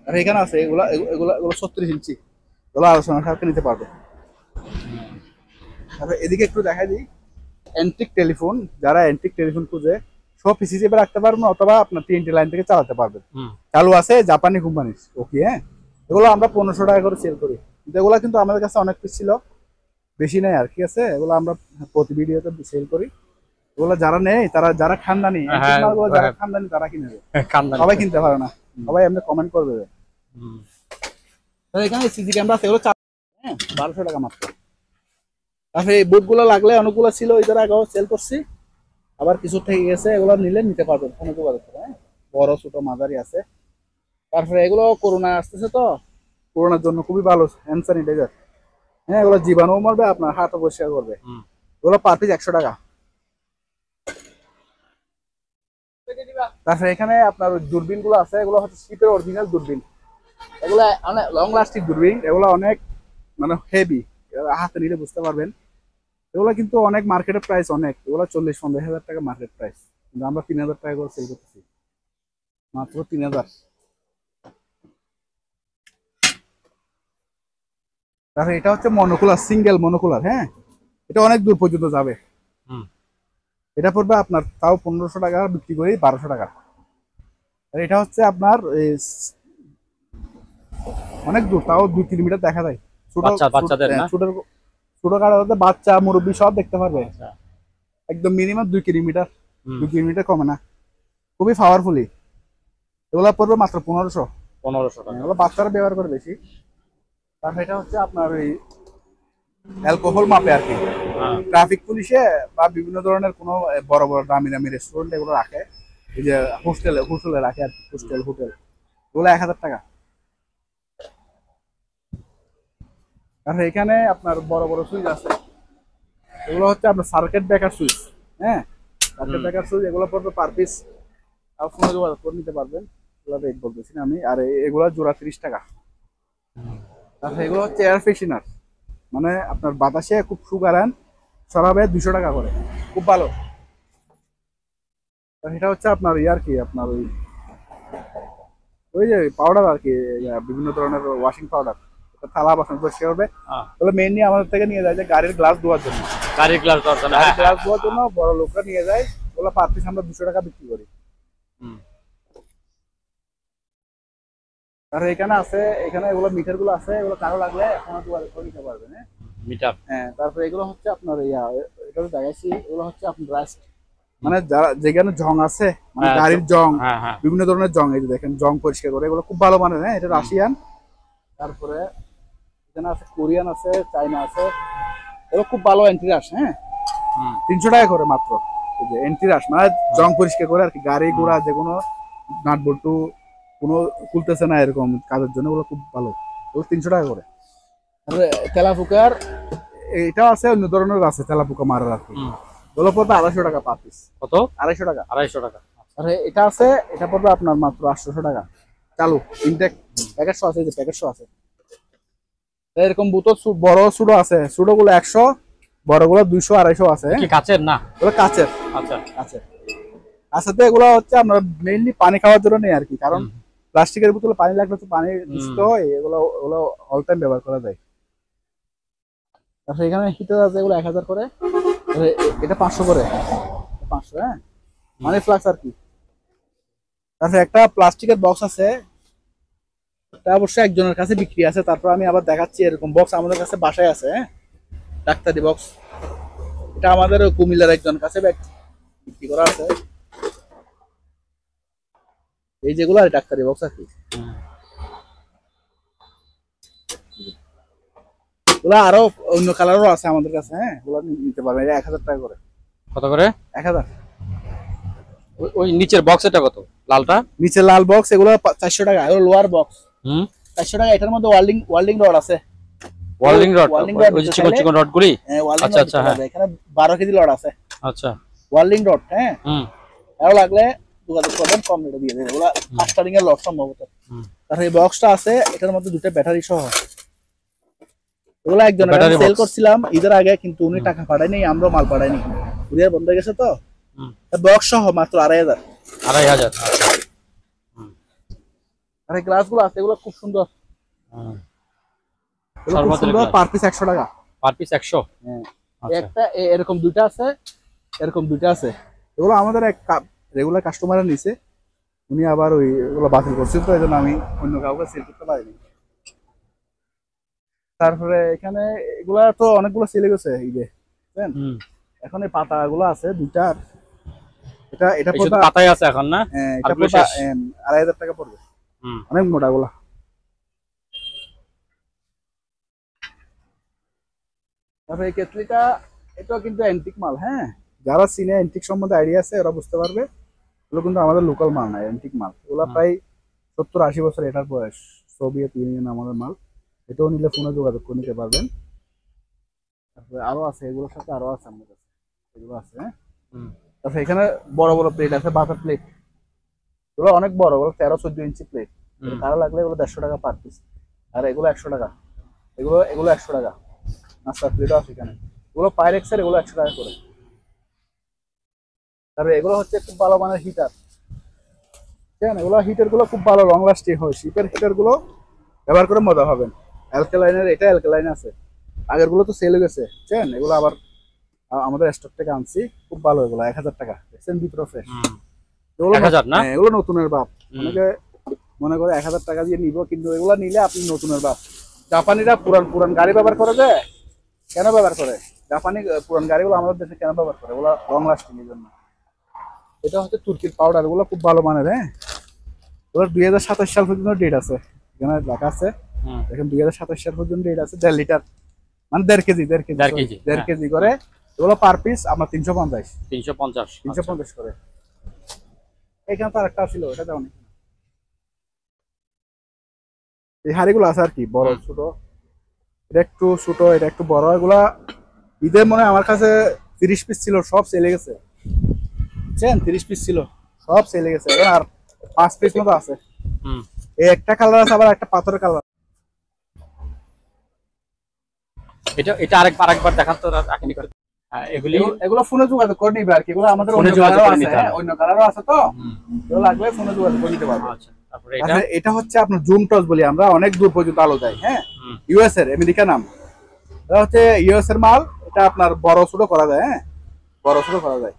আর এখানে আছে এগুলো এগুলো এগুলো 36 ইঞ্চি, এগুলো আলোচনা সাথে নিতে পারবে। তারপরে এদিকে একটু দেখাই দিই, অ্যান্টিক টেলিফোন, যারা অ্যান্টিক টেলিফোন খুঁজে সব পিসি হিসেবে রাখতে পারবেন, অথবা আপনার টিএনটি লাইন থেকে চালাতে পারবেন। চালু আছে জাপানি কোম্পানির। ওকে হ্যাঁ এগুলো আমরা 1500 টাকা করে সেল করি, কিন্তু এগুলো কিন্তু আমাদের কাছে অনেক পিস ছিল, বেশি নেই আর কি আছে। এগুলো আমরা প্রতি ভিডিওতে সেল করি। এগুলো যারা নেই, তারা যারা খানদানি, যারা খানদানি তারা কিনে দেবে, সবাই কিনতে পারে না, সবাই এমনি কমেন্ট করে দেবে। এখানে সিসি ক্যামেরা আছে, এগুলো 1200 টাকা মাত্র। তারপরে এই বুট গুলো লাগলে অনেকগুলো ছিল, ওই যারা আগেও সেল করছি, আবার কিছু থেকে গেছে, এগুলো নিলে নিতে পারবেন কোনো যোগাযোগ করে। হ্যাঁ বড় ছোট মাঝারি আছে। তারপরে এগুলো করোনা আসতেছে তো, করোনার জন্য খুবই ভালো হ্যান্ড স্যানিটাইজার। হ্যাঁ এগুলো জীবাণু মারবে, আপনার হাতও পরিষ্কার করবে। এগুলো পার পিস 100 টাকা। তারপরে এখানে আপনার দূরবীন গুলো আছে, এগুলো হচ্ছে শিপের অরিজিনাল দূরবীন। এগুলো অনেক লং লাস্টিং দূরবীন, এগুলো অনেক মানে হেভি, হাতে নিলে বুঝতে পারবেন। এগুলো কিন্তু অনেক মার্কেটের প্রাইস অনেক, এগুলো 40-50 হাজার টাকা মার্কেট প্রাইস, কিন্তু আমরা 3000 টাকা করে সেল করতেছি, মাত্র 3000। তারপরে এটা হচ্ছে মনোকুলার, সিঙ্গেল মনোকুলার। হ্যাঁ এটা অনেক দূর পর্যন্ত যাবে। এটা পড়বে আপনার তাও 1500 টাকা, বিক্রি করি 1200 টাকা। আর এটা হচ্ছে আপনার অনেক দূর, তাও 2 কিলোমিটার দেখা যায়। ছোট বাচ্চাদের না? ছোট গাড়ি বাচ্চা মুরব্বী সব দেখতে পারবে। আচ্ছা। একদম মিনিমাম 2 কিলোমিটার, হুম। 2 কিলোমিটার কমে না, খুবই পাওয়ারফুলি। এগুলা পড়বে মাত্র 1500। 1500 টাকা। এগুলো বাচ্চারা ব্যবহার করে বেশি। কারণ এটা হচ্ছে আপনার ওই অ্যালকোহল মাপে আর কি। হ্যাঁ। ট্রাফিক পুলিশে বা বিভিন্ন ধরনের কোনো বড় বড় দামি দামি রেস্টুরেন্ট এগুলো রাখে, এই যে হোটেলে রাখে আর কি, হোটেল এগুলো 1000 টাকা। আর এখানে আপনার বড় বড় সুইচ আছে, এগুলো হচ্ছে আপনার সার্কিট ব্রেকার সুইচ। হ্যাঁ, সার্কিট ব্রেকার সুইচ এগুলো পড়বে পার পিস, ফোনে যোগাযোগ করে নিতে পারবেন। এগুলো রেট বলতেছি না আমি। আর এগুলো জোড়া 30 টাকা। আচ্ছা, এগুলো হচ্ছে এয়ার ফ্রেশনার, মানে আপনার বাতাসে খুব সুগারান সরাবে, 200 টাকা করে, খুব ভালো। আর এটা হচ্ছে আপনার আর কি, আপনার ওই যে পাউডার আর কি, বিভিন্ন ধরনের ওয়াশিং পাউডার, থালা বাসন পরিষ্কার করবে। তাহলে মেইনলি আমাদের থেকে নিয়ে যায় যে গাড়ির গ্লাস ধোয়ার জন্য, গাড়ির গ্লাস দরকার। গাড়ির গ্লাস ধোয়ার জন্য বড় লোকরা নিয়ে যায়। ওগুলো পার পিস আমরা 200 টাকা বিক্রি করি। আর এখানে আছে, এখানে এগুলো মিটার গুলো আছে, এগুলো কারো লাগলে এখন যোগাযোগ করে নিতে পারবেন। মিটার। হ্যাঁ, তারপরে এগুলো হচ্ছে আপনার এটা তো দেখাইছি, এগুলো হচ্ছে আপনার রাস্ট, মানে যারা যেখানে জং আছে, মানে গাড়ির জং, বিভিন্ন ধরনের জং, এই যে দেখেন জং পরিষ্কার করে, এগুলো খুব ভালো মানের। হ্যাঁ, এটা রাশিয়ান। তারপরে এখানে আছে কোরিয়ান আছে, চাইনা আছে, এগুলো খুব ভালো অ্যান্টিরাশ। হ্যাঁ, 300 টাকা করে মাত্র। এই যে অ্যান্টিরাশ মানে জং পরিষ্কার করে আর কি, গাড়ি ঘোড়া যে কোনো নাট বল্টু কোনো খুলতেছে না এরকম কাজের জন্য, ওগুলো খুব ভালো। ওগুলো 300 টাকা করে। তারপরে তেলাপোকার এটাও আছে, অন্য ধরনের আছে তেলাপোকা মারার আর কি, ওগুলো পড়বে 250 টাকা পার পিস। কত? 250 টাকা। 250 টাকা। আর এটা আছে, এটা পড়বে আপনার মাত্র 800 টাকা চালু। ইনটেক প্যাকেট শো আছে, যে প্যাকেট শো আছে। এরকম বোতল বড় ছোট আছে, ছোট গুলো 100, বড় গুলো 200 250 আছে। কি কাচের না? ওগুলো কাচের। আচ্ছা, কাচের। আচ্ছা, তো এগুলো হচ্ছে আমরা মেইনলি পানি খাওয়ার জন্য নেই আর কি, কারণ প্লাস্টিকের বোতলে পানি লাগলে তো পানি দূষিত হয়, এগুলো অল টাইম ব্যবহার করা যায়। তারপরে এখানে হিটার আছে, এগুলো 1000 করে, এটা 500 করে, 500। হ্যাঁ, মানে ফ্লাক্স আর কি। তারপরে একটা প্লাস্টিকের বক্স আছে, এটা অবশ্যই একজনের কাছে বিক্রি আছে। তারপর আমি আবার দেখাচ্ছি, এরকম বক্স আমাদের কাছে বাসায় আছে। হ্যাঁ, ডাক্তারি বক্স, এটা আমাদের কুমিল্লার একজন কাছে বিক্রি করা আছে। এই যেগুলো আর ডাক্তারি বক্স আর কি, ওগুলো আরো অন্য কালারও আছে আমাদের কাছে। হ্যাঁ, ওগুলো নিতে পারবেন। 1000 টাকা করে। কত করে? 1000। ওই নিচের বক্স এটা কত? লালটা? নিচে লাল বক্স, এগুলো 400 টাকা। এগুলো লোয়ার বক্স, 400 টাকা। এটার মধ্যে ওয়েল্ডিং রড আছে। ওয়েল্ডিং রড, ওই যে চিকন রড গুলি। হ্যাঁ, আচ্ছা আচ্ছা। হ্যাঁ, এখানে 12 কেজি রড আছে। আচ্ছা, ওয়েল্ডিং রড। হ্যাঁ, এগুলো লাগলে যোগাযোগ করবেন, কম রেটে দিয়ে দেবে। এগুলো ফাস্টারিং এর রড সম্ভবত। তারপরে এই বক্সটা আছে, এটার মধ্যে দুটো ব্যাটারি সহ। এগুলো একজনের কাছে সেল করছিলাম ঈদের আগে, কিন্তু উনি টাকা পাঠায়নি, আমরাও মাল পাঠাইনি, কুরিয়ার বন্ধ হয়ে গেছে। তো বক্স সহ মাত্র 2500। 2500। আর এই গ্লাসগুলো আছে, এগুলো খুব সুন্দর, খুব সুন্দর। পার পিস 100 টাকা। Per piece 100? হ্যাঁ, একটা এরকম দুইটা আছে, এরকম দুইটা আছে। এগুলো আমাদের এক রেগুলার কাস্টমারের নিচে, উনি আবার ওইগুলো বাতিল করছেন, তো এই জন্য আমি অন্য কাউকে সেল করতে পারিনি। তারপরে এখানে এগুলা তো অনেকগুলো সেলে গেছে এই যে, বুঝলেন? এখন এই পাতাগুলো আছে দুইটা, এটা পাতায় আছে এখন না? হ্যাঁ, এটা পড়বে 2500 টাকা পড়বে। অনেক মোটা গুলা। তারপরে এই কেটলিটা, এটাও কিন্তু অ্যান্টিক মাল। হ্যাঁ, যারা সিনে অ্যান্টিক সম্বন্ধে আইডিয়া আছে ওরা বুঝতে পারবে, এগুলো কিন্তু আমাদের লোকাল মাল না, অ্যান্টিক মাল। এগুলো প্রায় 70-80 বছর এটার বয়স, সোভিয়েত ইউনিয়ন আমাদের মাল। এটাও নিলে ফোনে যোগাযোগ করে নিতে পারবেন। তারপরে আরো আছে, এগুলোর সাথে আরো আছে আমাদের কাছে, এগুলো আছে। হ্যাঁ, তারপরে এখানে বড় বড় প্লেট আছে, বাটার প্লেট, এগুলো অনেক বড়, এগুলো 13-14 ইঞ্চি প্লেট। কারো লাগলে এগুলো 150 টাকা পার পিস। আর এগুলো 100 টাকা। এগুলো 100 টাকা। নাস্তার প্লেটও আছে এখানে, এগুলো পাইরেক্সের, এগুলো 100 টাকা করে। তারপরে এগুলো হচ্ছে খুব ভালো মানের হিটার। ঠিক আছে, এগুলো হিটার গুলো খুব ভালো লং লাস্টিং হয়। শিপের হিটার গুলো ব্যবহার করে মজা পাবেন। অ্যালকালাইনের, এটা অ্যালকালাইন আছে, আগের গুলো তো সেল হয়ে গেছে। বুঝছেন, এগুলো আবার আমাদের স্টক থেকে আনছি, খুব ভালো। এগুলো 1000 টাকা। দেখছেন ভিতরে ফ্রেশ। এগুলো 1000 না? এগুলো নতুনের বাপ। অনেকে মনে করে 1000 টাকা দিয়ে নিব, কিন্তু এগুলো নিলে আপনি নতুনের বাপ। জাপানিরা পুরান পুরান গাড়ি ব্যবহার করে যে, কেন ব্যবহার করে? জাপানি পুরান গাড়িগুলো আমাদের দেশে কেন ব্যবহার করে? ওগুলো লং লাস্টিং এর জন্য। এটা হচ্ছে তুর্কির পাউডার, ওগুলো খুব ভালো মানের। হ্যাঁ, ওগুলো 2027 সাল পর্যন্ত ডেট আছে, এখানে লেখা আছে। এখন 2027 সাল পর্যন্ত ডেট আছে। 1.5 লিটার মানে 1.5 কেজি, 1.5 কেজি করে। এগুলো পার পিস আপনার 350 করে। এখানে তো আরেকটা ছিল, ওটা দাও। এই হাড়িগুলো আছে আর কি, বড় ছোট, এটা একটু ছোট, এটা একটু বড়। এগুলা ঈদের মনে হয় আমার কাছে 30 পিস ছিল, সব সেলে গেছে। বুঝছেন, 30 পিস ছিল, সব সেলে গেছে। এখন আর 5 পিস মতো আছে। এই একটা কালার আছে, আবার একটা পাথরের কালার। এটা আরেকবার দেখান তো রাখেন একটু। হ্যাঁ, এগুলো ফোনে যোগাযোগ করে নিবে আর কি। এগুলো আমাদের ফোনে অন্য যোগাযোগ কালারও করে আছে, নিতে হবে। অন্য কালারও আছে, তো এগুলো লাগবে ফোনে যোগাযোগ করে নিতে পারবে। আচ্ছা, তারপরে এটা এটা হচ্ছে আপনার জুম টস বলি আমরা, অনেক দূর পর্যন্ত আলো যায়। হ্যাঁ, ইউএস এর, আমেরিকা নাম। এটা হচ্ছে ইউএস এর মাল। এটা আপনার বড় ছোট করা যায়। হ্যাঁ, বড় ছোট করা যায়।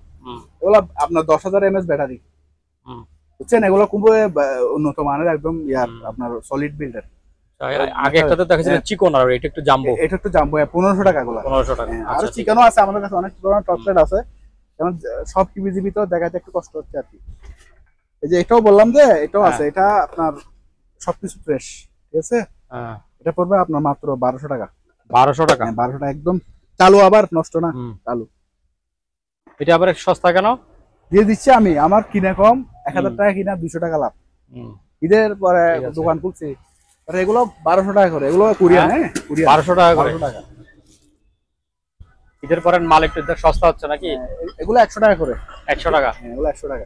এগুলো আপনার 10,000 mAh ব্যাটারি। বুঝছেন, এগুলো খুব উন্নত মানের, একদম ইয়ার আপনার সলিড বিল্ডার। আগে একটাতে দেখাছিল চিকন, আর এটা একটু জাম্বো। এটা একটু জাম্বো, 1500 টাকা গুলো। 1500 টাকা। আর চিকেনও আছে আমাদের কাছে, অনেক ধরনের টপলেট আছে। যেমন সব কিবিজিবি তো দেখাতে একটু কষ্ট হচ্ছে আর কি। এই যে এটাও বললাম যে এটাও আছে, এটা আপনার সবকিছু ফ্রেশ। ঠিক আছে, এটা পড়বে আপনার মাত্র 1200 টাকা। 1200 টাকা? 1200 টাকা, একদম চালু, আবার নষ্ট না, চালু। এটা আবার সস্তা কেন দিয়ে দিচ্ছি আমি? আমার কিনে কম, 1000 টাকা কিনা, 200 টাকা লাভ। ঈদের পরে দোকান খুলছি, এগুলো 1200 টাকা করে। এগুলো কোরিয়ান। হ্যাঁ, 1200 টাকা করে। ঈদের পরে মাল একটু সস্তা হচ্ছে নাকি? এগুলো 100 টাকা করে। 100 টাকা? হ্যাঁ, এগুলো 100 টাকা।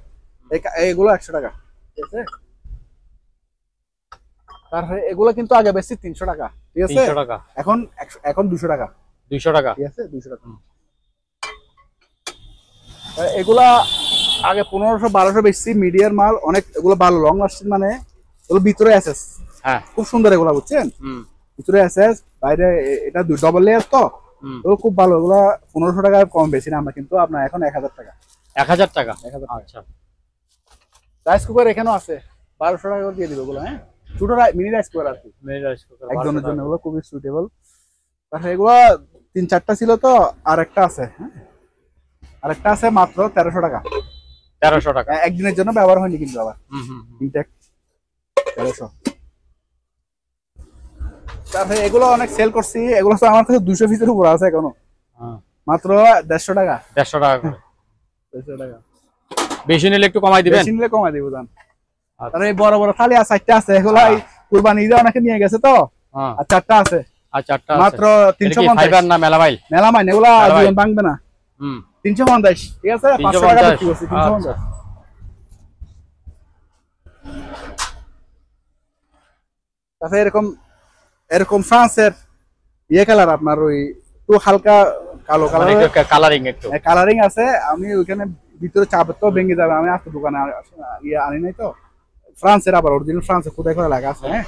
এগুলো 100 টাকা। ঠিক আছে, তারপরে এগুলো কিন্তু আগে বেশি 300 টাকা। ঠিক আছে, 300 টাকা। এখন 200 টাকা। 200 টাকা? ঠিক আছে, 200 টাকা। এগুলা আগে 1500-1200 বেশি মিডিয়ার মাল, অনেক এগুলো ভালো লং লাস্টিং। মানে এগুলো ভিতরে এসএস, হ্যাঁ, খুব সুন্দর এগুলা। বুঝছেন, ভিতরে এসএস, বাইরে এটা ডাবল লেয়ার তো, এগুলো খুব ভালো। এগুলো 1500 টাকা কম বেশি না আমরা, কিন্তু আপনার এখন 1000 টাকা। 1000 টাকা? আচ্ছা, রাইস কুকার এখানেও আছে, 1200 টাকা করে দিয়ে দিব এগুলো। হ্যাঁ, ছোট মিনি রাইস কুকার আর কি, মিনি রাইস কুকার একজনের জন্য। এগুলো খুবই সুইটেবল। তারপরে এগুলো 3-4টা ছিল তো, আর একটা আছে। হ্যাঁ, আরেকটা আছে মাত্র 1300 টাকা। 1300 টাকা? একদিনের জন্য ব্যবহার হয়নি কিন্তু, আবার ইনটেক 1300। তারপরে এগুলো অনেক সেল করছি। এগুলো তো আমার কাছে 200 পিসের উপর আছে এখনো, মাত্র 150 টাকা। 150 টাকা করে? 150 টাকা। বেশি নিলে একটু কমাই দিবেন? বেশি নিলে কমাই দিব দাম। তারপরে এই বড় বড় থালি আছে, 4টা আছে। এগুলো কুরবানি ঈদে অনেকে নিয়ে গেছে তো, আর 4টা আছে। আর 4টা মাত্র 350। ফাইবার না মেলামাইল? মেলামাইন, এগুলো জীবন ভাঙবে না। 350। ঠিক আছে, 500 টাকা বিক্রি করছি। 350। তারপরে এরকম ফ্রান্সের কালার, আপনার ওই একটু হালকা কালো কালারিং আছে। আমি ওইখানে ভিতরে চাপ তো ভেঙে যাবে, আমি আজকে দোকানে আনি নাই তো। ফ্রান্সের, আবার অরিজিনাল ফ্রান্সের কোথায় করে লাগা আছে। হ্যাঁ,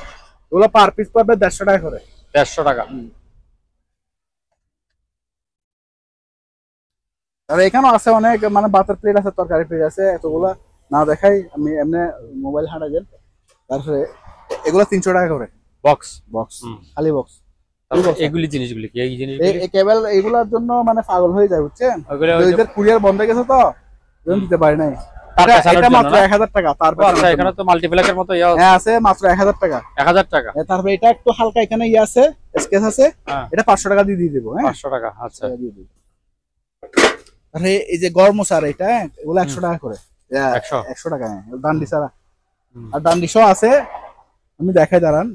ওগুলো পার পিস পড়বে 150 টাকা করে। 150 টাকা? আর এখানেও আছে অনেক, মানে বাটার প্লেট আছে, তরকারি প্লেট আছে। এতগুলা না দেখাই, আমি এমনি মোবাইল হাঁটা গেল। তারপরে এগুলো 300 টাকা করে বক্স। খালি বক্স। এগুলি জিনিসগুলি কি? এই জিনিস এই কেবল এগুলোর জন্য মানে পাগল হয়ে যায়। বুঝছেন, ওইদের কুরিয়ার বন্ধ হয়ে গেছে তো, দিতে পারি নাই। এটা মাত্র 1000 টাকা। তারপর এখানে তো মাল্টিপ্লাকের মতো হ্যাঁ আছে, মাত্র 1000 টাকা। 1000 টাকা? তারপরে এটা একটু হালকা, এখানে আছে স্কেচ আছে, এটা 500 টাকা দিয়ে দেবো। হ্যাঁ, 500 টাকা। আচ্ছা, আরে এই যে গরম মশলা, এটা এগুলো 100 টাকা করে। 100 টাকা। হ্যাঁ, ডান্ডি ছাড়া। আর ডান্ডি সহ আছে, আমি দেখাই দাঁড়ান।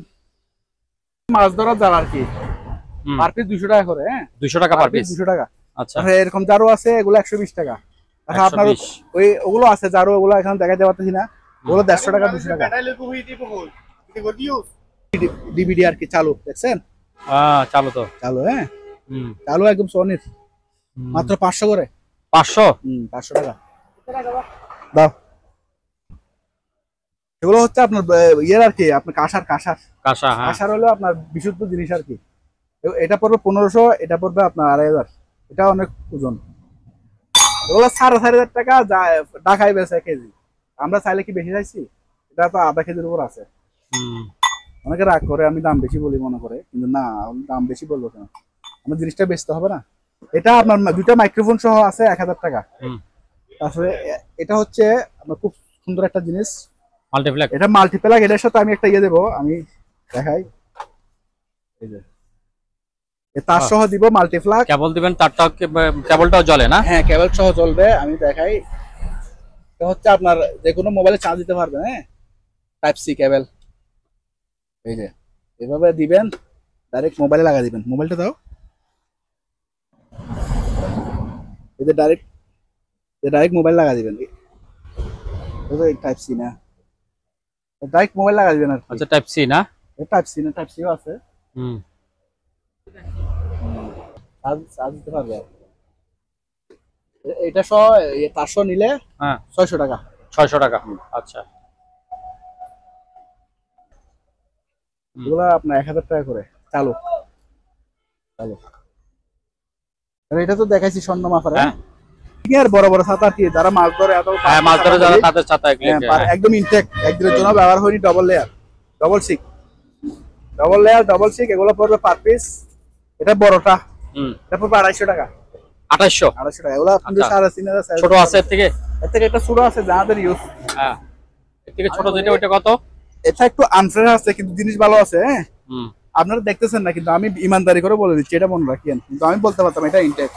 মাছ ধরার জাল আর কি, পার পিস 200 টাকা করে। হ্যাঁ, 200 টাকা পার পিস? 200 টাকা। আচ্ছা, এরকম জারু আছে, এগুলো 120 টাকা। আপনার ওগুলো আছে জারু, ওগুলো এখন দেখাতে পারতেছি না। ওগুলো 150 টাকা, 200 টাকা। ডিভিডি আর কি, চালু দেখছেন? চালু তো, চালু। হ্যাঁ, চালু একদম সোনির, মাত্র 500 করে। 500? 500 টাকা দাও। এগুলো হচ্ছে আপনার ইয়ের আর কি, আপনার কাঁসার হলো আপনার বিশুদ্ধ জিনিস আর কি। এটা পড়বে 1500, এটা পড়বে আপনার 2500। এটা অনেক ওজন। এগুলো 4,500 টাকা ঢাকায় বেচে কেজি। আমরা চাইলে কি বেশি চাইছি? এটা তো আধা কেজির উপর আছে। অনেকে রাগ করে আমি দাম বেশি বলি মনে করে, কিন্তু না, আমি দাম বেশি বলবো কেন, আমার জিনিসটা বেচতে হবে না। এটা আপনার দুইটা মাইক্রোফোন সহ আছে 1000 টাকা। তারপরে এটা হচ্ছে আপনার খুব সুন্দর একটা জিনিস, মাল্টিপ্লেক। এটা মাল্টিপ্লাগ। এটার সাথে আমি একটা ইয়ে দেবো, আমি দেখাই, এই যে তার সহ দিব মাল্টিপ্লাগ। কেবল দিবেন, তারটাও কেবলটাও জ্বলে না? হ্যাঁ, কেবল সহ চলবে। আমি দেখাই, এটা হচ্ছে আপনার যে কোনো মোবাইলে চার্জ দিতে পারবেন। হ্যাঁ, টাইপ সি কেবল, এই যে এভাবে দিবেন, ডাইরেক্ট মোবাইলে লাগা দিবেন। মোবাইলটা দাও, এই যে ডাইরেক্ট মোবাইল লাগা দিবেন। টাইপ সি না, ডাইরেক্ট মোবাইল লাগা দিবেন আর কি। আচ্ছা, টাইপ সি না? টাইপ সি না, টাইপ সিও আছে। হুম, চার্জ দিতে পারবে। এটা সহ 500 নিলে হ্যাঁ 600 টাকা। 600 টাকা। আচ্ছা, এগুলো আপনার 1000 টাকা করে চালু। এটা তো দেখাইছি স্বর্ণ মাফার। হ্যাঁ, আর বড় বড় ছাতা কি যারা মাছ ধরে, হ্যাঁ মাছ ধরে যারা তাদের ছাতা একদম ইনটেক, একদিনের জন্য ব্যবহার হয়নি। ডবল লেয়ার, ডবল সিক, এগুলো পড়বে পার পিস। এটা বড়টা, এটা পড়বে 250 টাকা। 2800 টাকা। এগুলো আপনাদের 3500 ছোট আছে এর থেকে? এর থেকে একটা ছোট আছে যাদের ইউজ। হ্যাঁ, এর থেকে ছোট যেটা, ওইটা কত? এটা একটু আনফ্রেশ আছে, কিন্তু জিনিস ভালো আছে। হ্যাঁ, আপনারা দেখতেছেন না, কিন্তু আমি ইমানদারি করে বলে দিচ্ছি, এটা মনে রাখেন। কিন্তু আমি বলতে পারতাম এটা ইনটেক,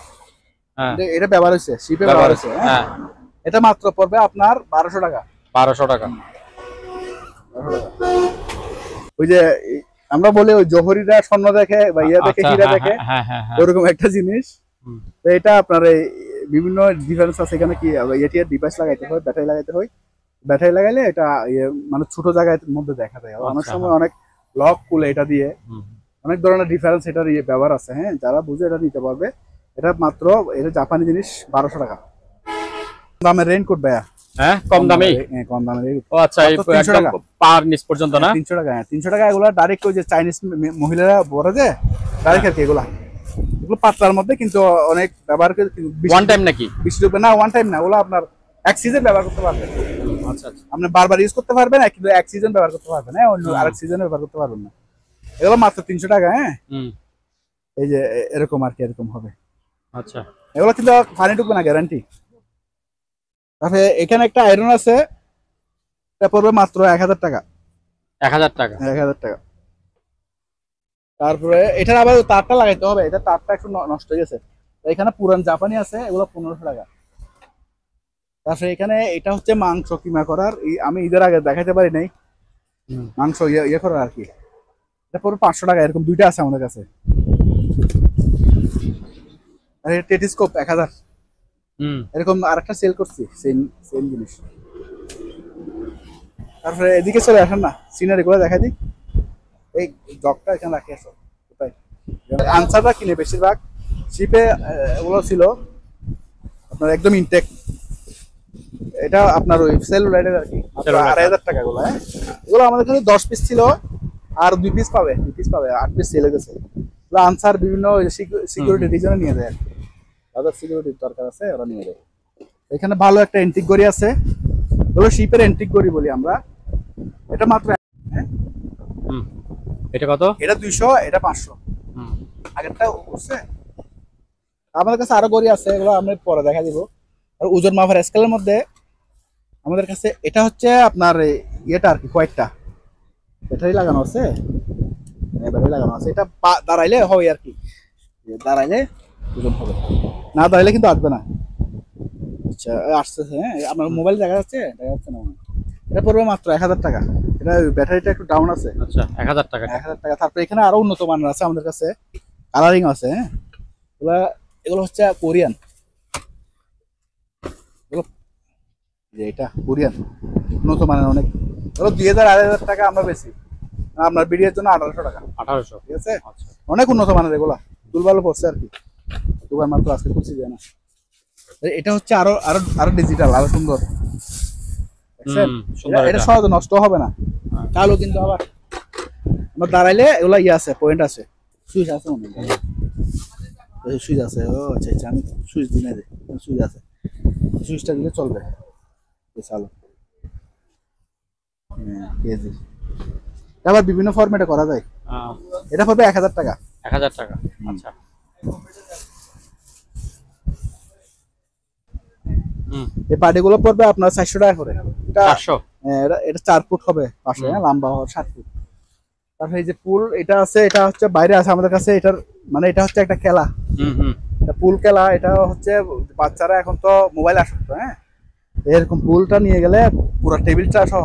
এটা ব্যবহার হয়েছে, শিপে ব্যবহার হয়েছে। হ্যাঁ, এটা মাত্র পড়বে আপনার 1200 টাকা। 1200 টাকা। ওই যে আমরা বলি ওই জহরিরা স্বর্ণ দেখে বা ইয়া দেখে, হীরা দেখে, ওরকম একটা জিনিস। তো এটা আপনার এই বিভিন্ন ডিফারেন্স আছে এখানে। কি এটিআর ডিভাইস লাগাইতে হয়, ব্যাটারি লাগাইতে হয়। ব্যাটারি লাগাইলে এটা মানে ছোট জায়গার মধ্যে দেখা যায়। অনেক সময় অনেক লক খুলে এটা দিয়ে, অনেক ধরনের ডিফারেন্স এটার ব্যবহার আছে। হ্যাঁ, যারা বুঝে এটা নিতে পারবে। এটা মাত্র, এটা জাপানি জিনিস, 1200 টাকা। দামের রেইনকোট ভাইয়া। হ্যাঁ, কম দামে? হ্যাঁ, কম দামে। ও আচ্ছা, এই একদম পার নিচ পর্যন্ত না? 300 টাকা। হ্যাঁ, 300 টাকা। এগুলো ডাইরেক্ট ওই যে চাইনিজ মহিলারা বড় যে ডাইরেক্ট আর কি, এগুলো পাতলার মধ্যে, কিন্তু অনেক ব্যবহার করে। ওয়ান টাইম নাকি? 20 রুপে না, ওয়ান টাইম না, ওগুলো আপনার এক সিজন ব্যবহার করতে পারবেন। আচ্ছা, আপনি বারবার ইউজ করতে পারবেন, কিন্তু এক সিজন ব্যবহার করতে পারবেন। হ্যাঁ, অন্য আরেক সিজনে ব্যবহার করতে পারবেন না। এগুলো মাত্র 300 টাকা। হ্যাঁ, এই যে এরকম আর কি, এরকম হবে। আচ্ছা, এগুলো কিন্তু পানি ঢুকবে না, গ্যারান্টি। তারপরে এখানে একটা আয়রন আছে, এটা পড়বে মাত্র 1000 টাকা। 1000 টাকা। 1000 টাকা। তারপরে এটার আবার তারটা লাগাইতে হবে, এটা তারটা একটু নষ্ট হয়ে গেছে। এখানে পুরান জাপানি আছে, এগুলো 1500 টাকা। তারপরে এখানে এটা হচ্ছে মাংস কিমা করার, আমি ঈদের আগে দেখাইতে পারি নাই, মাংস ইয়ে করার আর কি। এটা পড়বে 500 টাকা। এরকম দুইটা আছে আমাদের কাছে। আর টেটিস্কোপ 1000। এরকম আরেকটা সেল করছি, সেম জিনিস। তারপরে এদিকে চলে আসেন না, সিনারি গুলো দেখাই দিই। এই জগটা এখানে রাখি আসো কোথায়। আনসারটা কিনে বেশিরভাগ শিপে ওগুলো ছিল আপনার একদম ইনটেক। এটা আপনার ওই সেলুলাইটের আর কি, 2500 টাকা। এগুলো হ্যাঁ, এগুলো আমাদের কাছে 10 পিস ছিল, আর 2 পিস পাবে, 8 পিস সেল হয়ে গেছে। আনসার বিভিন্ন সিকিউরিটি রিজনে নিয়ে যায় আর কি, তাদের সিকিউরিটির দরকার আছে, ওরা নিয়ে যায়। এখানে ভালো একটা এন্টিক গড়ি আছে, ওগুলো শিপের এন্টিক গড়ি বলি আমরা। এটা মাত্র, হ্যাঁ, এটা কত? এটা 200, এটা 500। আগেরটা বুঝছে। আমাদের কাছে আরো গড়ি আছে, এগুলো আমরা পরে দেখা দিব। আর ওজন মাপার স্কেলের মধ্যে আমাদের কাছে এটা হচ্ছে আপনার ইয়েটা আর কি, কয়েকটা ব্যাটারি লাগানো আছে। ব্যাটারি লাগানো আছে, এটা দাঁড়াইলে হবে আর কি, দাঁড়াইলে ওজন হবে, না দাঁড়াইলে কিন্তু আসবে না। আচ্ছা, আসতেছে। হ্যাঁ, আপনার মোবাইল দেখা যাচ্ছে না? এটা পড়বে মাত্র 1000 টাকা। এটা ব্যাটারিটা একটু ডাউন আছে। আচ্ছা, 1000 টাকা। 1000 টাকা। তারপরে এখানে আরো উন্নত মানের আছে আমাদের কাছে, কালারিং আছে। হ্যাঁ, এগুলো হচ্ছে কোরিয়ান। এটা কোরিয়ান উন্নত মানের অনেক। এগুলো 2000-2500 টাকা আমরা বেশি, আপনার বিডিএর জন্য 1800 টাকা। 1800, ঠিক আছে। অনেক উন্নত মানের এগুলা, তুলবালো পড়ছে আর কি, দোকান মাত্র আজকে করছি যায় না। এটা হচ্ছে আরো আরো আরো ডিজিটাল, আরো সুন্দর। এটা সহজে নষ্ট হবে না, কালো কিন্তু আবার আমার দাঁড়াইলে এগুলা ইয়ে আছে, পয়েন্ট আছে, সুইচ আছে মনে হয়, সুইচ আছে। ও আচ্ছা আচ্ছা, আমি সুইচ দিনে দিই, সুইচ আছে, সুইচটা দিলে চলবে। চালো কেজি আবার বিভিন্ন ফরম্যাটে করা যায়। এটা পড়বে 1000 টাকা। 1000 টাকা। আচ্ছা। এই পাটিগুলো পড়বে আপনার 400 টাকা করে। এটা 400। এটা 4 ফুট হবে পাশে, হ্যাঁ, লম্বা হবে 7 ফুট। তারপরে এই যে পুল এটা আছে, এটা হচ্ছে বাইরে আছে আমাদের কাছে। এটার মানে এটা হচ্ছে একটা খেলা, এটা পুল খেলা। এটা হচ্ছে বাচ্চারা এখন তো মোবাইল আসক্ত, হ্যাঁ, এরকম পুলটা নিয়ে গেলে পুরো টেবিলটা সহ,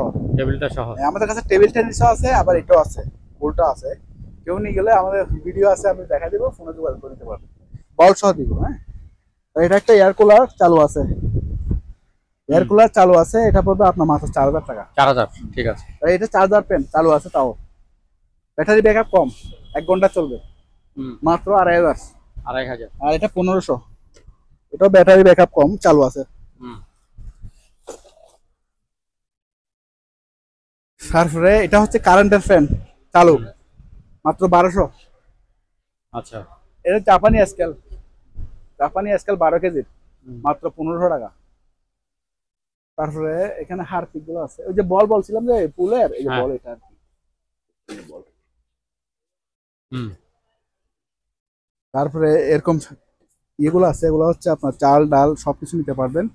আমাদের কাছে টেবিল টেনিসও আছে, আবার এটাও আছে, পুলটা আছে। কেউ নিয়ে গেলে আমাদের ভিডিও আছে, আমি দেখা দিব, ফোনে যোগাযোগ করে নিতে পারবো, বল সহ দিব। হ্যাঁ, আর এটা একটা এয়ার কুলার চালু আছে, এয়ার কুলার চালু আছে। এটা পড়বে আপনার মাত্র 4000 টাকা। 4000, ঠিক আছে। এটা চার্জার পেন চালু আছে, তাও ব্যাটারি ব্যাকআপ কম, 1 ঘন্টা চলবে, মাত্র 2500। আর এটা 1500, এটাও ব্যাটারি ব্যাকআপ কম, চালু আছে। তারপরে এটা হচ্ছে কারেন্টের ফ্যান চালু, মাত্র 1200। আচ্ছা। এটা জাপানি স্কেল, 12 কেজির, মাত্র 1500 টাকা। তারপরে এখানে হারপিক গুলো আছে, ওই যে বল বলছিলাম যে পুলের, এই যে বল, এটা আর কি বল। তারপরে এরকম এগুলো আছে, এগুলো হচ্ছে আপনার চাল ডাল সবকিছু নিতে পারবেন,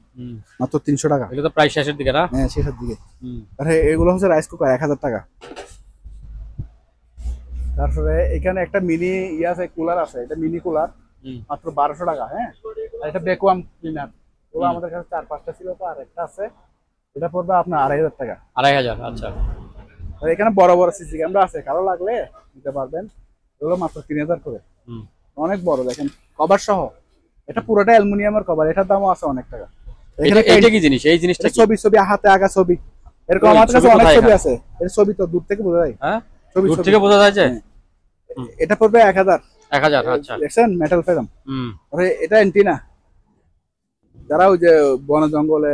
মাত্র 300 টাকা। এগুলো তো প্রায় শেষের দিকে না? হ্যাঁ, শেষের দিকে। তারপরে এগুলো হচ্ছে রাইস কুকার, 1000 টাকা। তারপরে এখানে একটা মিনি ইয়ে আছে, কুলার আছে, এটা মিনি কুলার, মাত্র 1200 টাকা। হ্যাঁ, আর এটা ভ্যাকুয়াম ক্লিনার, ওগুলো আমাদের কাছে 4-5টা ছিল, তো আর একটা আছে, এটা পড়বে আপনার 2500 টাকা। 2500, আচ্ছা। আর এখানে বড় বড় সিসি ক্যামেরা আছে, কারো লাগলে নিতে পারবেন, এগুলো মাত্র 3000 করে। অনেক বড়, দেখেন কভার সহ, এটা পুরোটা অ্যালুমিনিয়ামের কভার, এটার দামও আছে অনেক টাকা। এটা কি জিনিস? এই জিনিসটা ছবি হাতে আঁকা ছবি, এরকম আমার কাছে অনেক ছবি আছে। এর ছবি তো দূর থেকে বোঝা যায়। হ্যাঁ, দূর থেকে বোঝা যায় যে এটা পড়বে 1000। আচ্ছা। দেখছেন মেটাল ফ্রেম। এটা অ্যান্টিনা, যারা ওই যে বন জঙ্গলে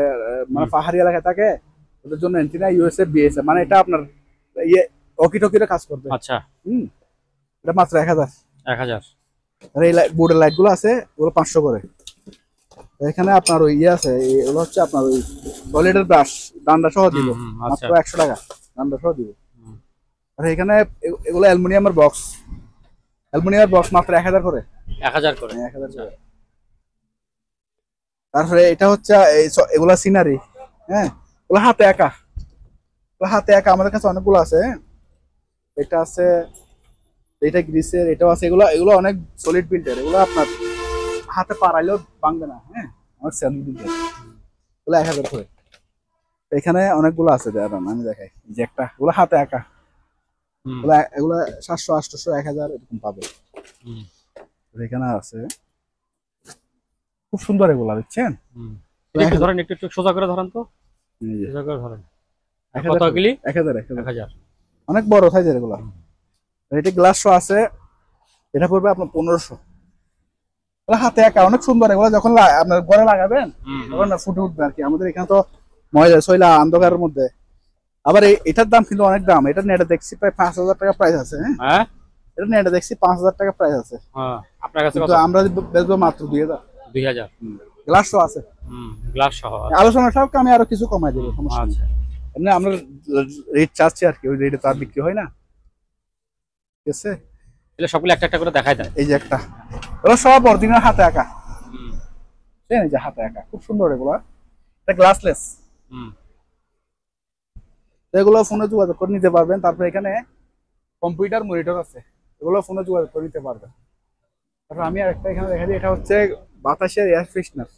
মানে পাহাড়ি এলাকায় থাকে, ওদের জন্য অ্যান্টিনা, ইউএসএ বিএসএ, মানে এটা আপনার ইয়ে ওকি টকিরে কাজ করবে। আচ্ছা। এটা মাত্র 1000। আর এই বোর্ডের লাইট গুলো আছে, ওগুলো 500 করে। এখানে আপনার ওই ইয়ে আছে, এগুলো হচ্ছে আপনার ওই টয়লেটের ব্রাশ, ডান্ডা সহ দিব, মাত্র 100 টাকা, ডান্ডা সহ দিব। আর এখানে এগুলো অ্যালুমিনিয়ামের বক্স, মাত্র 1000 করে। 1000 করে। তারপরে এটা হচ্ছে এগুলা সিনারি, হ্যাঁ, এগুলো হাতে একা, আমাদের কাছে অনেকগুলো আছে। এটা আছে, এটা গ্রিসের, এটাও আছে। এগুলো অনেক সলিড বিল্ডের, এগুলো আপনার হাতে পাড়াইলেও ভাঙবে না। হ্যাঁ, অনেক সলিড বিল্ডের, এগুলো 1000 করে। এখানে অনেকগুলো আছে, আমি দেখাই, যে একটা, এগুলো হাতে একা, এগুলো 700, 800, 1000 এরকম পাবে। এখানে আছে, খুব সুন্দর এগুলা, বুঝছেন? ধরেন একটু সোজা করে ধরেন তো, সোজা করে ধরেন। কত কিলি? 1000। অনেক বড় সাইজের এগুলা। এটা গ্লাস শো আছে, এটা পড়বে আপনার 1500। হাতে একা, অনেক সুন্দর এগুলো। যখন আপনার ঘরে লাগাবেন তখন ফুটে উঠবে আর কি। আমাদের এখানে তো ময়লা সয়লা অন্ধকারের মধ্যে। আবার এটার দাম কিন্তু অনেক দাম। এটা নেটে দেখছি প্রায় 5000 টাকা প্রাইস আছে। হ্যাঁ, এটা নেটে দেখছি 5000 টাকা প্রাইস আছে। আপনার কাছে কত? আমরা বেচবো মাত্র 2000। গ্লাস শো আছে, গ্লাস সহ। আলোচনা সবকে আমি আরো কিছু কমাই দেবো, সমস্যা নেই। এমনি আমরা রেট চাচ্ছি আর কি, ওই রেটে তো আর বিক্রি হয় না। ঠিক আছে, এগুলো সবগুলো একটা একটা করে দেখাই দেন। এই যে একটা, ওগুলো সব অরিজিনাল হাতে আঁকা, এই যে হাতে আঁকা, খুব সুন্দর এগুলো। এটা গ্লাসলেস, এগুলো ফোনে যোগাযোগ করে নিতে পারবেন। তারপরে এখানে কম্পিউটার মনিটর আছে, এগুলো ফোনে যোগাযোগ করে নিতে পারবেন। তারপর আমি আরেকটা এখানে দেখা দিই, এটা হচ্ছে বাতাসের এয়ার ফ্রেশনার,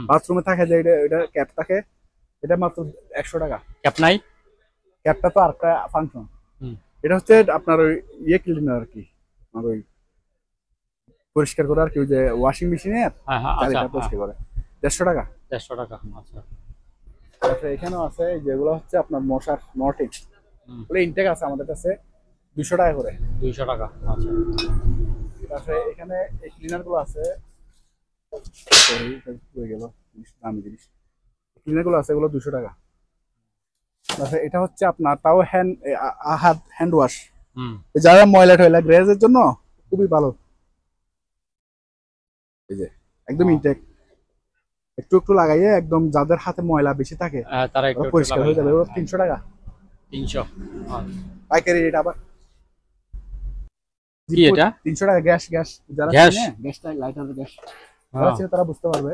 বাথরুমে থাকে যে এটা ক্যাপ থাকে, এটা মাত্র 100 টাকা। ক্যাপ নাই? ক্যাপটা তো আরেকটা ফাংশন। এটা হচ্ছে আপনার ওই ইয়ে ক্লিনার আর কি, আপনার ওই পরিষ্কার করে আর কি, ওই যে ওয়াশিং মেশিনের পরিষ্কার করে, 150 টাকা। 150 টাকা, আচ্ছা। তারপরে এখানেও আছে যেগুলো হচ্ছে আপনার মশার নটিক, ওগুলো ইনটেক আছে আমাদের কাছে, 200 টাকা করে। 200 টাকা, আচ্ছা। তারপরে এখানে এই ক্লিনার গুলো আছে, দামি জিনিস, ক্লিনার গুলো আছে, এগুলো 200 টাকা। তারপরে এটা হচ্ছে আপনার তাও হ্যান্ড ওয়াশ, যারা ময়লা টয়লা গ্রেজের জন্য খুবই ভালো। এই যে একদম ইনটেক, একটু একটু লাগাইয়ে একদম যাদের হাতে ময়লা বেশি থাকে তারা একটু পরিষ্কার হয়ে যাবে। 300 টাকা। 300 পাইকারি রেট আবার কি এটা 300 টাকা গ্যাস যারা গ্যাস? চিনে গ্যাসটা লাইটার গ্যাস যারা চিনে তারা বুঝতে পারবে।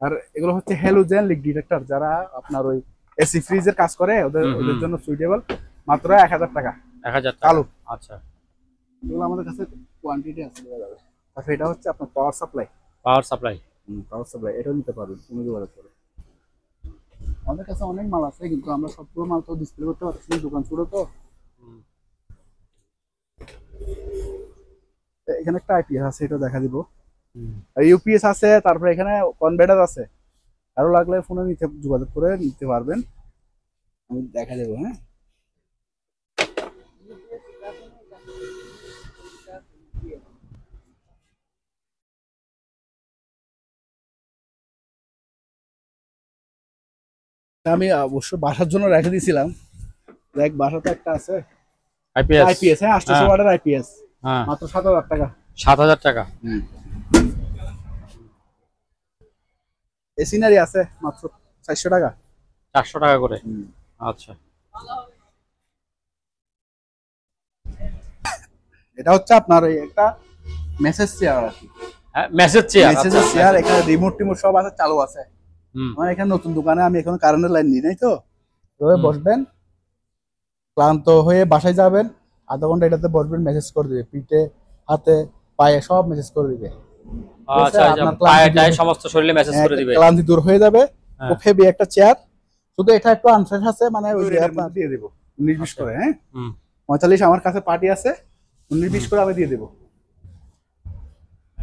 আর এগুলো হচ্ছে হ্যালোজেন লিক ডিটেক্টর, যারা আপনার ওই এসি ফ্রিজের কাজ করে ওদের জন্য সুইটেবল। মাত্র 1000 টাকা 1000 টাকা। চালু। আচ্ছা, এগুলো আমাদের কাছে কোয়ান্টিটি আছে, দেওয়া যাবে। তারপর এটা হচ্ছে আপনার পাওয়ার সাপ্লাই। পাওয়ার সাপ্লাই এটাও নিতে পারবেন কোনো যোগাযোগ করে। আমাদের কাছে অনেক মাল আছে, কিন্তু আমরা সবগুলো মাল তো ডিসপ্লে করতে পারছি না, দোকান ছোট তো। এখানে একটা আইপিএস আছে, এটা দেখা দিব। আর ইউপিএস আছে, তারপরে এখানে কনভার্টার আছে। আরো লাগলে ফোনে যোগাযোগ করে নিতে পারবেন, আমি দেখা দেবো। হ্যাঁ, আমি অবশ্য বাসার জন্য রেখে দিয়েছিলাম। দেখ, বাসাতে একটা আছে আইপিএস। হ্যাঁ, 800 ওয়াটের আইপিএস, হ্যাঁ মাত্র 7000 টাকা। 7000 টাকা। এই সিনারি আছে মাত্র 400 টাকা। 400 টাকা করে। আচ্ছা, এটা হচ্ছে আপনার এই একটা মেসেজ চেয়ার আর কি। হ্যাঁ, মেসেজ চেয়ার। চেয়ার, এখানে রিমোট টিমোট সব আছে, চালু আছে। আমার এখানে নতুন দোকানে আমি এখন কারেন্টের লাইন নিই নাই তো, তবে বসবেন, ক্লান্ত হয়ে বাসায় যাবেন, আধা ঘন্টা এটাতে বসবেন, মেসেজ করে দিবে, পিঠে হাতে পায়ে সব মেসেজ করে দিবে। আচ্ছা, আপনার পায়ে সমস্ত শরীরে মেসেজ করে দিবে, ক্লান্তি দূর হয়ে যাবে। খুব হেভি একটা চেয়ার, শুধু এটা একটু আনফ্রেশ আছে, মানে ওই আপনার দিয়ে দেবো 19-20 করে। হ্যাঁ, 45 আমার কাছে পার্টি আছে, 19-20 করে আমি দিয়ে দেবো।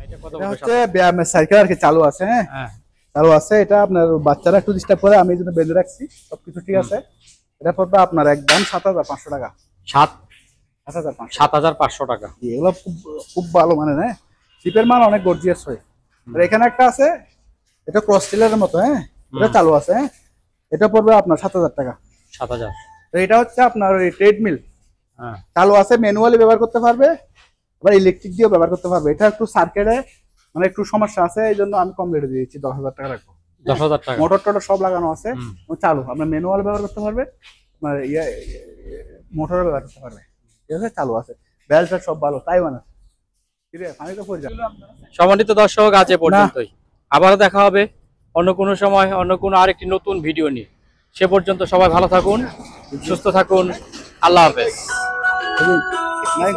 এটা কত এটা হচ্ছে ব্যায়ামের সাইকেল আর কি, চালু আছে। হ্যাঁ, চালু আছে। এটা আপনার বাচ্চারা একটু ডিস্টার্ব করে, আমি এই জন্য বেঁধে রাখছি, সবকিছু ঠিক আছে। এটা পড়বে আপনার একদম 7500 টাকা। 7500 টাকা। এগুলো খুব ভালো, মানে না শিপের মাল, অনেক গর্জিয়াস হয়। আর এখানে একটা আছে, এটা ক্রস টিলারের মতো। হ্যাঁ, এটা চালু আছে। হ্যাঁ, এটা পড়বে আপনার 7000 টাকা। 7000। তো এটা হচ্ছে আপনার ওই ট্রেডমিল, হ্যাঁ, চালু আছে, ম্যানুয়ালি ব্যবহার করতে পারবে, আবার ইলেকট্রিক দিয়েও ব্যবহার করতে পারবে। এটা একটু সার্কিটে মানে একটু সমস্যা আছে, এই জন্য আমি কম রেটে দিয়েছি, 10,000 টাকা রাখবো। 10000 টাকা। মোটর টোটর সব লাগানো আছে, চালু। আপনার ম্যানুয়াল ব্যবহার করতে পারবে, আপনার মোটর ব্যবহার করতে পারবে। ঠিক আছে, চালু আছে, বেল্ট সব ভালো, তাই মানে আমি তো পড়ে যাবো। সম্মানিত দর্শক, আজ এ পর্যন্তই। আবারও দেখা হবে অন্য কোনো সময়, অন্য কোনো আরেকটি নতুন ভিডিও নিয়ে। সে পর্যন্ত সবাই ভালো থাকুন, সুস্থ থাকুন। আল্লাহ হাফেজ। নাই,